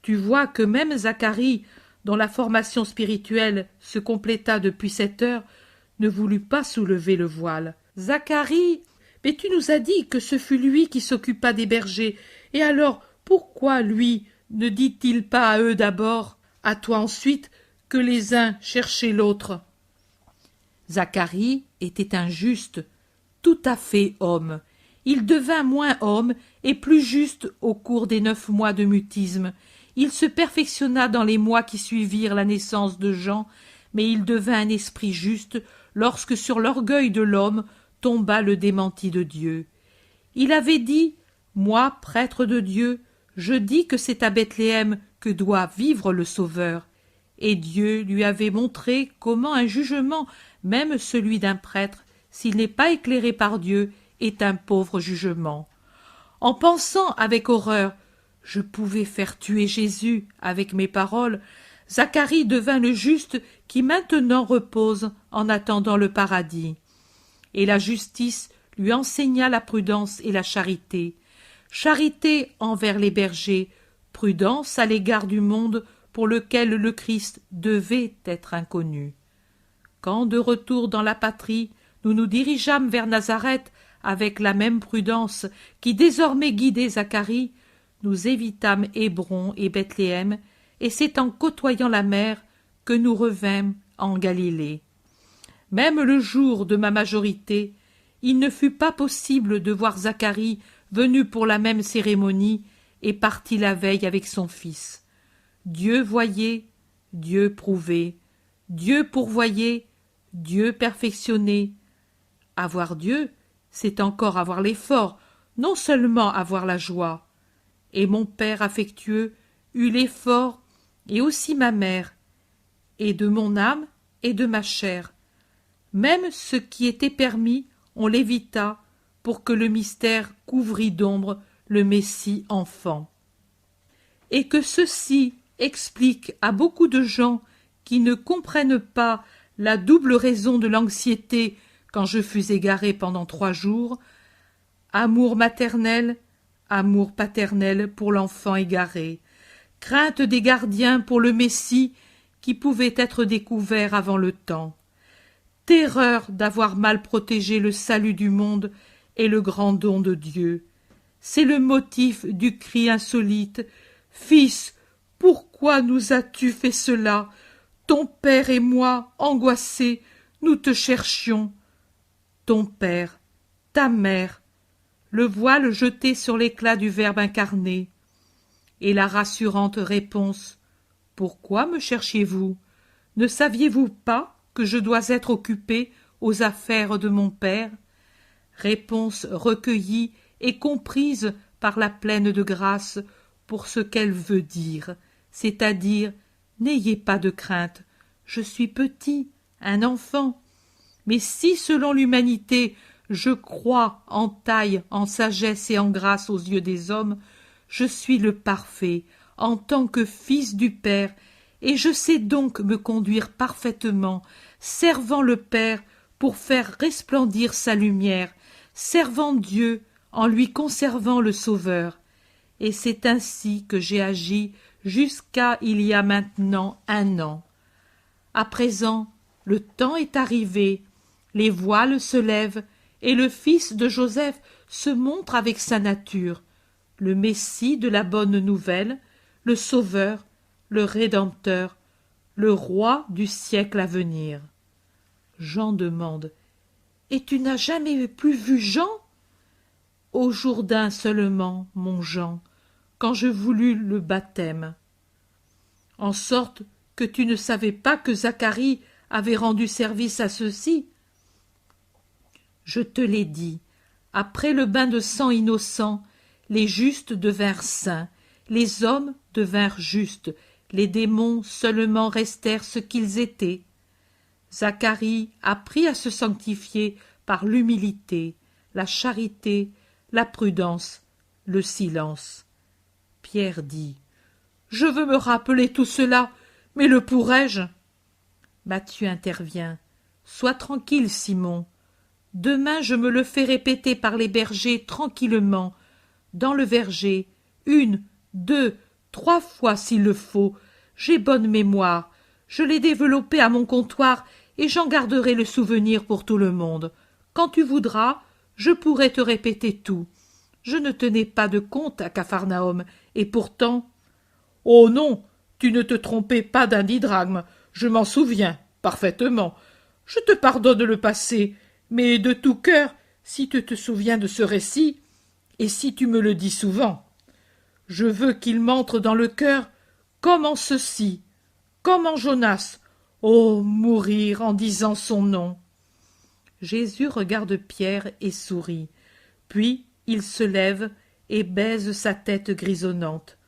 Tu vois que même Zacharie, dont la formation spirituelle se compléta depuis 7 heures, ne voulut pas soulever le voile. Zacharie, mais tu nous as dit que ce fut lui qui s'occupa des bergers, et alors pourquoi lui ne dit-il pas à eux d'abord, à toi ensuite, que les uns cherchaient l'autre? Zacharie était un juste, tout à fait homme. Il devint moins homme et plus juste au cours des 9 mois de mutisme. Il se perfectionna dans les mois qui suivirent la naissance de Jean, mais il devint un esprit juste lorsque sur l'orgueil de l'homme tomba le démenti de Dieu. Il avait dit: Moi, prêtre de Dieu, je dis que c'est à Bethléem que doit vivre le Sauveur. Et Dieu lui avait montré comment un jugement, même celui d'un prêtre, s'il n'est pas éclairé par Dieu, est un pauvre jugement. En pensant avec horreur: Je pouvais faire tuer Jésus avec mes paroles, Zacharie devint le juste qui maintenant repose en attendant le paradis. Et la justice lui enseigna la prudence et la charité. Charité envers les bergers, prudence à l'égard du monde pour lequel le Christ devait être inconnu. Quand, de retour dans la patrie, nous nous dirigeâmes vers Nazareth avec la même prudence qui désormais guidait Zacharie, nous évitâmes Hébron et Bethléem, et c'est en côtoyant la mer que nous revînmes en Galilée. Même le jour de ma majorité, il ne fut pas possible de voir Zacharie venu pour la même cérémonie et parti la veille avec son fils. Dieu voyait, Dieu prouvait, Dieu pourvoyait, Dieu perfectionnait. Avoir Dieu, c'est encore avoir l'effort, non seulement avoir la joie. Et mon père affectueux eut l'effort, et aussi ma mère, et de mon âme et de ma chair. Même ce qui était permis, on l'évita, pour que le mystère couvrît d'ombre le Messie enfant. Et que ceci explique à beaucoup de gens qui ne comprennent pas la double raison de l'anxiété quand je fus égaré pendant 3 jours, amour maternel, amour paternel pour l'enfant égaré, crainte des gardiens pour le Messie qui pouvait être découvert avant le temps, terreur d'avoir mal protégé le salut du monde et le grand don de Dieu. C'est le motif du cri insolite: Fils, pourquoi nous as-tu fait cela? Ton père et moi, angoissés, nous te cherchions. Ton père, ta mère, le voile jeté sur l'éclat du Verbe incarné, et la rassurante réponse: Pourquoi me cherchiez-vous? Ne saviez-vous pas que je dois être occupé aux affaires de mon père? Réponse recueillie et comprise par la pleine de grâce pour ce qu'elle veut dire, c'est-à-dire: N'ayez pas de crainte, je suis petit, un enfant. Mais si, selon l'humanité, je crois en taille, en sagesse et en grâce aux yeux des hommes, je suis le parfait, en tant que fils du Père, et je sais donc me conduire parfaitement, servant le Père pour faire resplendir sa lumière, servant Dieu en lui conservant le Sauveur. Et c'est ainsi que j'ai agi jusqu'à il y a maintenant 1 an. À présent, le temps est arrivé, les voiles se lèvent, et le fils de Joseph se montre avec sa nature, le Messie de la bonne nouvelle, le Sauveur, le Rédempteur, le Roi du siècle à venir. Jean demande: Et tu n'as jamais plus vu Jean? Au Jourdain seulement, mon Jean, quand je voulus le baptême. En sorte que tu ne savais pas que Zacharie avait rendu service à ceux-ci? Je te l'ai dit, après le bain de sang innocent, les justes devinrent saints, les hommes devinrent justes, les démons seulement restèrent ce qu'ils étaient. Zacharie apprit à se sanctifier par l'humilité, la charité, la prudence, le silence. Pierre dit: Je veux me rappeler tout cela, mais le pourrais-je? Matthieu intervient: Sois tranquille, Simon. Demain je me le fais répéter par les bergers tranquillement, dans le verger, 1, 2, 3 fois s'il le faut. J'ai bonne mémoire, je l'ai développé à mon comptoir et j'en garderai le souvenir pour tout le monde. Quand tu voudras, je pourrai te répéter tout. Je ne tenais pas de compte à Capharnaüm, et pourtant... Oh non, tu ne te trompais pas d'un didrachme, je m'en souviens parfaitement. Je te pardonne le passé, mais de tout cœur, si tu te souviens de ce récit, et si tu me le dis souvent. Je veux qu'il m'entre dans le cœur comme en ceci, comme en Jonas. Oh, mourir en disant son nom. Jésus regarde Pierre et sourit. Puis il se lève et baise sa tête grisonnante.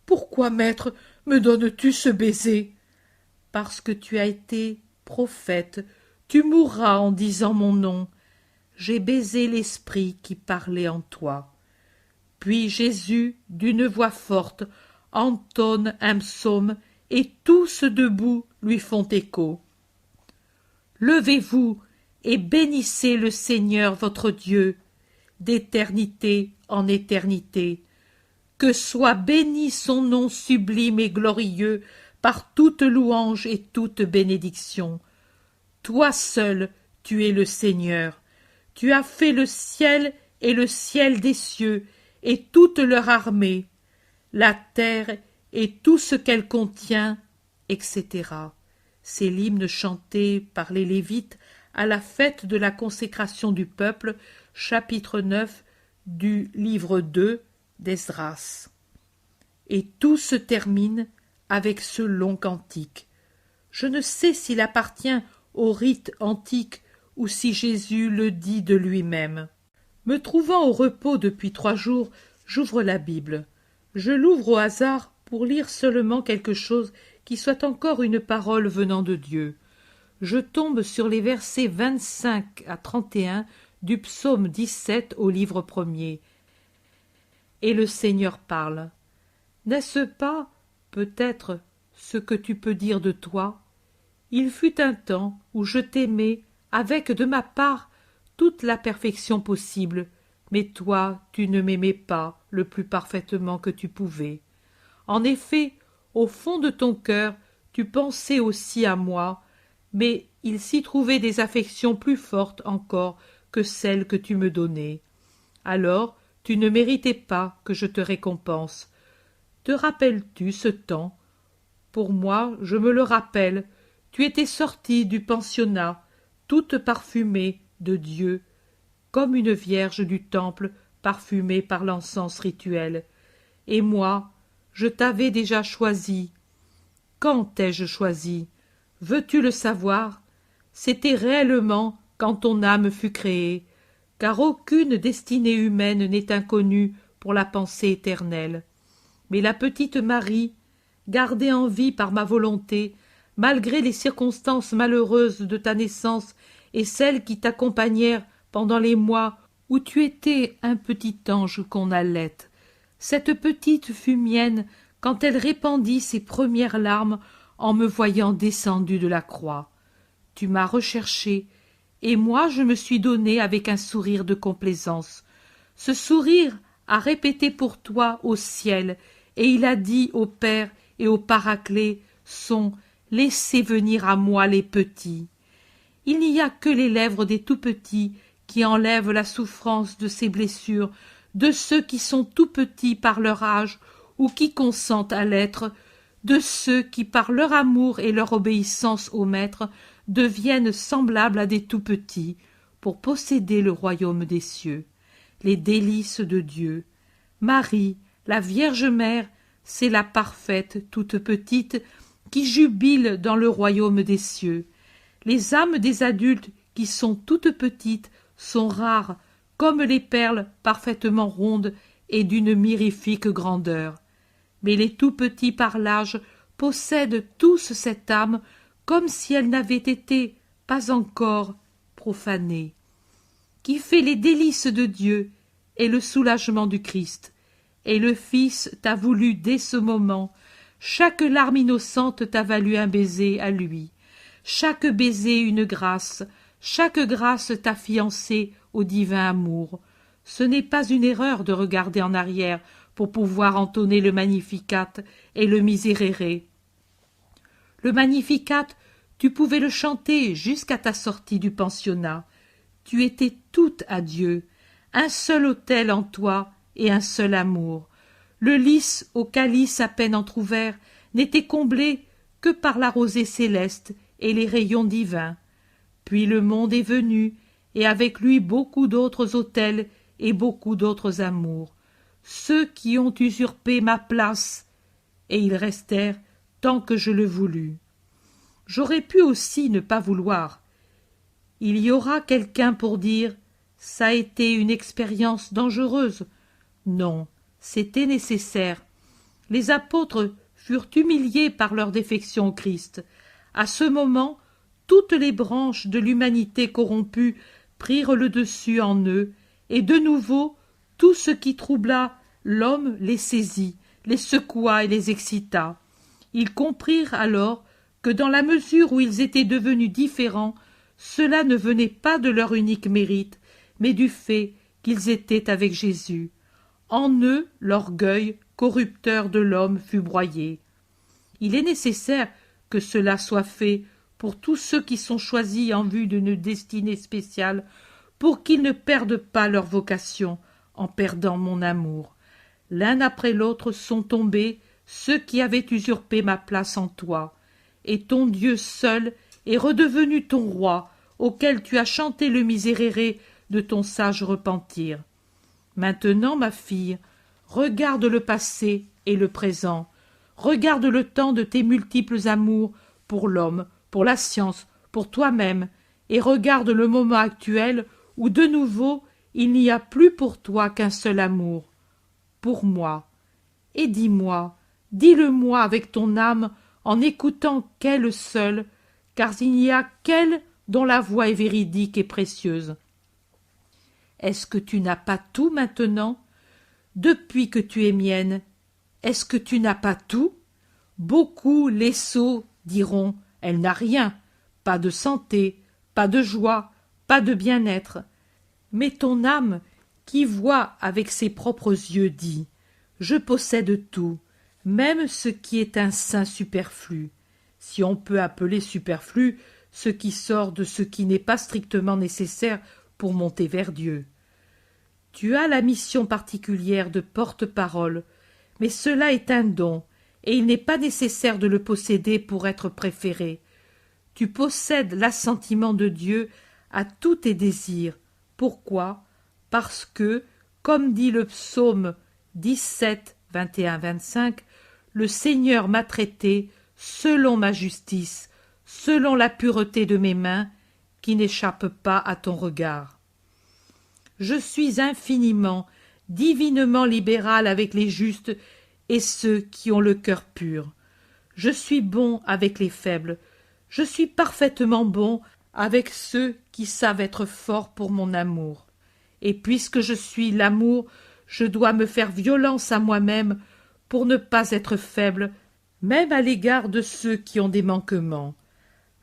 Pourquoi, maître, me donnes-tu ce baiser? Parce que tu as été prophète, tu mourras en disant mon nom. J'ai baisé l'esprit qui parlait en toi. Puis Jésus, d'une voix forte, entonne un psaume, et tous debout lui font écho. Levez-vous et bénissez le Seigneur votre Dieu, d'éternité en éternité. Que soit béni son nom sublime et glorieux par toute louange et toute bénédiction. Toi seul, tu es le Seigneur. Tu as fait le ciel et le ciel des cieux et toute leur armée, la terre et tout ce qu'elle contient, etc. C'est l'hymne chanté par les Lévites à la fête de la consécration du peuple, chapitre 9 du livre 2 d'Esdras. Et tout se termine avec ce long cantique. Je ne sais s'il appartient au rite antique ou si Jésus le dit de lui-même. Me trouvant au repos depuis 3 jours, j'ouvre la Bible. Je l'ouvre au hasard pour lire seulement quelque chose qui soit encore une parole venant de Dieu. Je tombe sur les versets 25 à 31 du psaume 17 au livre 1er. Et le Seigneur parle. N'est-ce pas, peut-être, ce que tu peux dire de toi? Il fut un temps où je t'aimais avec de ma part toute la perfection possible, mais toi tu ne m'aimais pas le plus parfaitement que tu pouvais. En effet, au fond de ton cœur, tu pensais aussi à moi, mais il s'y trouvait des affections plus fortes encore que celles que tu me donnais. Alors tu ne méritais pas que je te récompense. Te rappelles-tu ce temps? Pour moi, je me le rappelle. Tu étais sortie du pensionnat, toute parfumée de Dieu, comme une vierge du temple parfumée par l'encens rituel. Et moi, je t'avais déjà choisi. Quand t'ai-je choisi? Veux-tu le savoir? C'était réellement quand ton âme fut créée, car aucune destinée humaine n'est inconnue pour la pensée éternelle. Mais la petite Marie, gardée en vie par ma volonté, malgré les circonstances malheureuses de ta naissance et celles qui t'accompagnèrent pendant les mois où tu étais un petit ange qu'on allaite, cette petite fut mienne quand elle répandit ses premières larmes en me voyant descendu de la croix. Tu m'as recherché, et moi je me suis donné avec un sourire de complaisance. Ce sourire a répété pour toi au ciel, et il a dit au Père et au Paraclet son « Laissez venir à moi les petits ». Il n'y a que les lèvres des tout-petits qui enlèvent la souffrance de ces blessures, de ceux qui sont tout-petits par leur âge ou qui consentent à l'être, de ceux qui par leur amour et leur obéissance au Maître deviennent semblables à des tout-petits pour posséder le royaume des cieux, les délices de Dieu. Marie, la Vierge Mère, c'est la parfaite toute petite qui jubile dans le royaume des cieux. Les âmes des adultes qui sont toutes petites sont rares, comme les perles parfaitement rondes et d'une mirifique grandeur. Mais les tout-petits par l'âge possèdent tous cette âme comme si elle n'avait été pas encore profanée. qui fait les délices de Dieu et le soulagement du Christ. Et le Fils t'a voulu dès ce moment. Chaque larme innocente t'a valu un baiser à lui. Chaque baiser une grâce, chaque grâce t'a fiancé au divin amour. Ce n'est pas une erreur de regarder en arrière pour pouvoir entonner le Magnificat et le Miserere. Le Magnificat, tu pouvais le chanter jusqu'à ta sortie du pensionnat. Tu étais toute à Dieu, un seul autel en toi et un seul amour. Le lys au calice à peine entr'ouvert n'était comblé que par la rosée céleste et les rayons divins. Puis le monde est venu, et avec lui beaucoup d'autres autels et beaucoup d'autres amours, ceux qui ont usurpé ma place, et ils restèrent tant que je le voulus. J'aurais pu aussi ne pas vouloir. Il y aura quelqu'un pour dire « ça a été une expérience dangereuse ». Non, c'était nécessaire. Les apôtres furent humiliés par leur défection au Christ. À ce moment, toutes les branches de l'humanité corrompue prirent le dessus en eux, et de nouveau, tout ce qui troubla l'homme les saisit, les secoua et les excita. Ils comprirent alors que dans la mesure où ils étaient devenus différents, cela ne venait pas de leur unique mérite, mais du fait qu'ils étaient avec Jésus. En eux, l'orgueil corrupteur de l'homme fut broyé. Il est nécessaire que cela soit fait pour tous ceux qui sont choisis en vue d'une destinée spéciale, pour qu'ils ne perdent pas leur vocation en perdant mon amour. L'un après l'autre sont tombés ceux qui avaient usurpé ma place en toi, et ton Dieu seul est redevenu ton roi, auquel tu as chanté le Miserere de ton sage repentir. Maintenant, ma fille, regarde le passé et le présent, regarde le temps de tes multiples amours pour l'homme, pour la science, pour toi-même, et regarde le moment actuel où de nouveau il n'y a plus pour toi qu'un seul amour, pour moi. Et dis-moi, dis-le-moi avec ton âme en écoutant qu'elle seule, car il n'y a qu'elle dont la voix est véridique et précieuse. Est-ce que tu n'as pas tout maintenant? Depuis que tu es mienne, est-ce que tu n'as pas tout? Beaucoup, les sots, diront, elle n'a rien, pas de santé, pas de joie, pas de bien-être. Mais ton âme, qui voit avec ses propres yeux, dit, je possède tout, même ce qui est un saint superflu, si on peut appeler superflu ce qui sort de ce qui n'est pas strictement nécessaire pour monter vers Dieu. Tu as la mission particulière de porte-parole, mais cela est un don, et il n'est pas nécessaire de le posséder pour être préféré. Tu possèdes l'assentiment de Dieu à tous tes désirs. Pourquoi? Parce que, comme dit le psaume 17, 21-25, le Seigneur m'a traité selon ma justice, selon la pureté de mes mains, qui n'échappe pas à ton regard. Je suis infiniment, divinement libéral avec les justes et ceux qui ont le cœur pur. Je suis bon avec les faibles, je suis parfaitement bon avec ceux qui savent être forts pour mon amour. Et puisque je suis l'amour, je dois me faire violence à moi-même pour ne pas être faible, même à l'égard de ceux qui ont des manquements.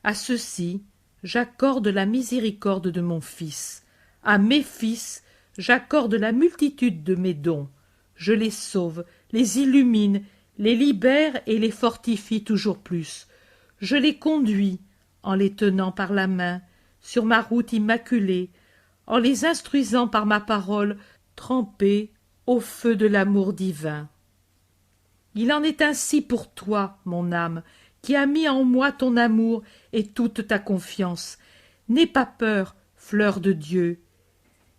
À ceux-ci, j'accorde la miséricorde de mon Fils. À mes fils, j'accorde la multitude de mes dons. Je les sauve, les illumine, les libère et les fortifie toujours plus. Je les conduis, en les tenant par la main, sur ma route immaculée, en les instruisant par ma parole trempée au feu de l'amour divin. Il en est ainsi pour toi, mon âme, qui as mis en moi ton amour et toute ta confiance. N'aie pas peur, fleur de Dieu.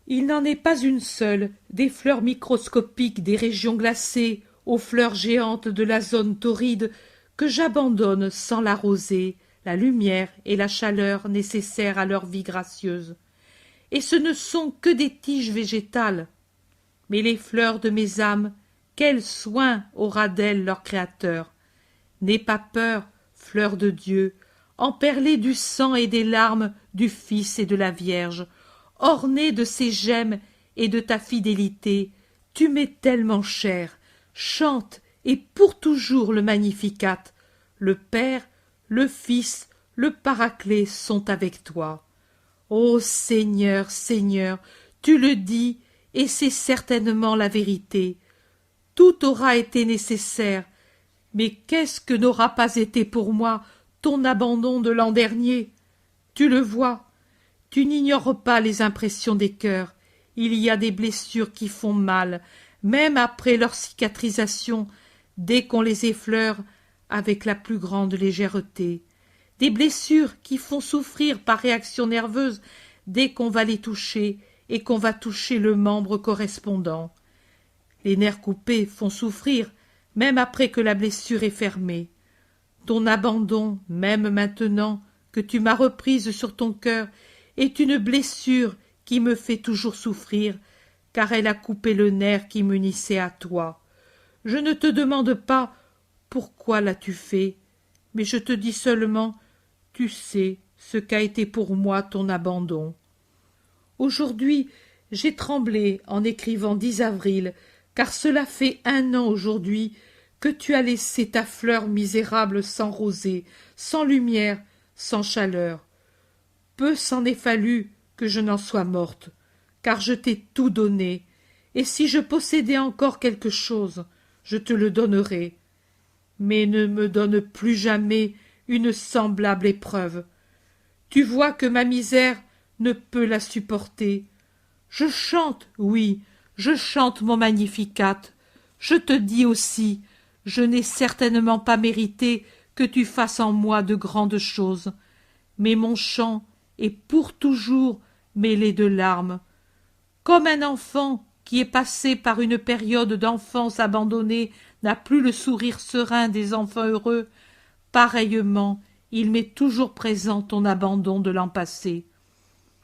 Il n'en est pas une seule, des fleurs microscopiques des régions glacées aux fleurs géantes de la zone torride, que j'abandonne sans l'arroser, la lumière et la chaleur nécessaires à leur vie gracieuse. Et ce ne sont que des tiges végétales. Mais les fleurs de mes âmes, quel soin aura d'elles leur Créateur! N'aie pas peur, fleur de Dieu, emperlée du sang et des larmes du Fils et de la Vierge. orné de ses gemmes et de ta fidélité. Tu m'es tellement cher. Chante, et pour toujours le Magnificat. Le Père, le Fils, le Paraclet sont avec toi. Ô Seigneur, Seigneur, tu le dis, et c'est certainement la vérité. Tout aura été nécessaire, mais qu'est-ce que n'aura pas été pour moi ton abandon de l'an dernier? Tu le vois, tu n'ignores pas les impressions des cœurs. Il y a des blessures qui font mal, même après leur cicatrisation, dès qu'on les effleure avec la plus grande légèreté. Des blessures qui font souffrir par réaction nerveuse dès qu'on va les toucher et qu'on va toucher le membre correspondant. Les nerfs coupés font souffrir, même après que la blessure est fermée. Ton abandon, même maintenant que tu m'as reprise sur ton cœur, est une blessure qui me fait toujours souffrir, car elle a coupé le nerf qui m'unissait à toi. Je ne te demande pas pourquoi l'as-tu fait, mais je te dis seulement, tu sais ce qu'a été pour moi ton abandon. Aujourd'hui, j'ai tremblé en écrivant 10 avril, car cela fait 1 an aujourd'hui que tu as laissé ta fleur misérable sans rosée, sans lumière, sans chaleur. Peu s'en est fallu que je n'en sois morte, car je t'ai tout donné, et si je possédais encore quelque chose, je te le donnerais. Mais ne me donne plus jamais une semblable épreuve. Tu vois que ma misère ne peut la supporter. Je chante, oui, je chante mon Magnificat. Je te dis aussi, je n'ai certainement pas mérité que tu fasses en moi de grandes choses, mais mon chant est pour toujours mêlé de larmes. Comme un enfant qui est passé par une période d'enfance abandonnée n'a plus le sourire serein des enfants heureux, pareillement il m'est toujours présent ton abandon de l'an passé.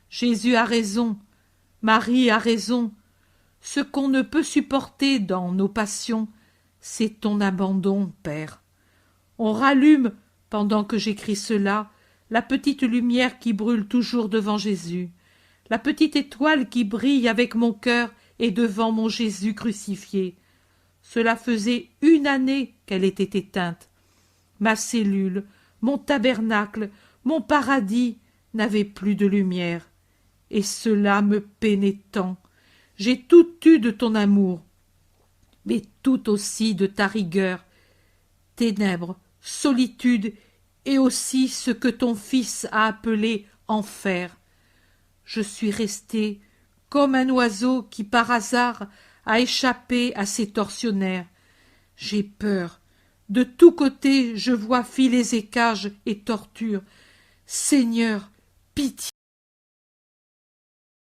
Jésus a raison, Marie a raison. Ce qu'on ne peut supporter dans nos passions, c'est ton abandon, Père. On rallume, pendant que j'écris cela, la petite lumière qui brûle toujours devant Jésus, la petite étoile qui brille avec mon cœur et devant mon Jésus crucifié. Cela faisait 1 année qu'elle était éteinte. Ma cellule, mon tabernacle, mon paradis n'avaient plus de lumière. Et cela me peinait tant. J'ai tout eu de ton amour, mais tout aussi de ta rigueur. Ténèbres, solitude, et aussi ce que ton Fils a appelé enfer. Je suis resté comme un oiseau qui par hasard a échappé à ses tortionnaires. J'ai peur. De tous côtés je vois filets et cages et tortures. Seigneur, pitié.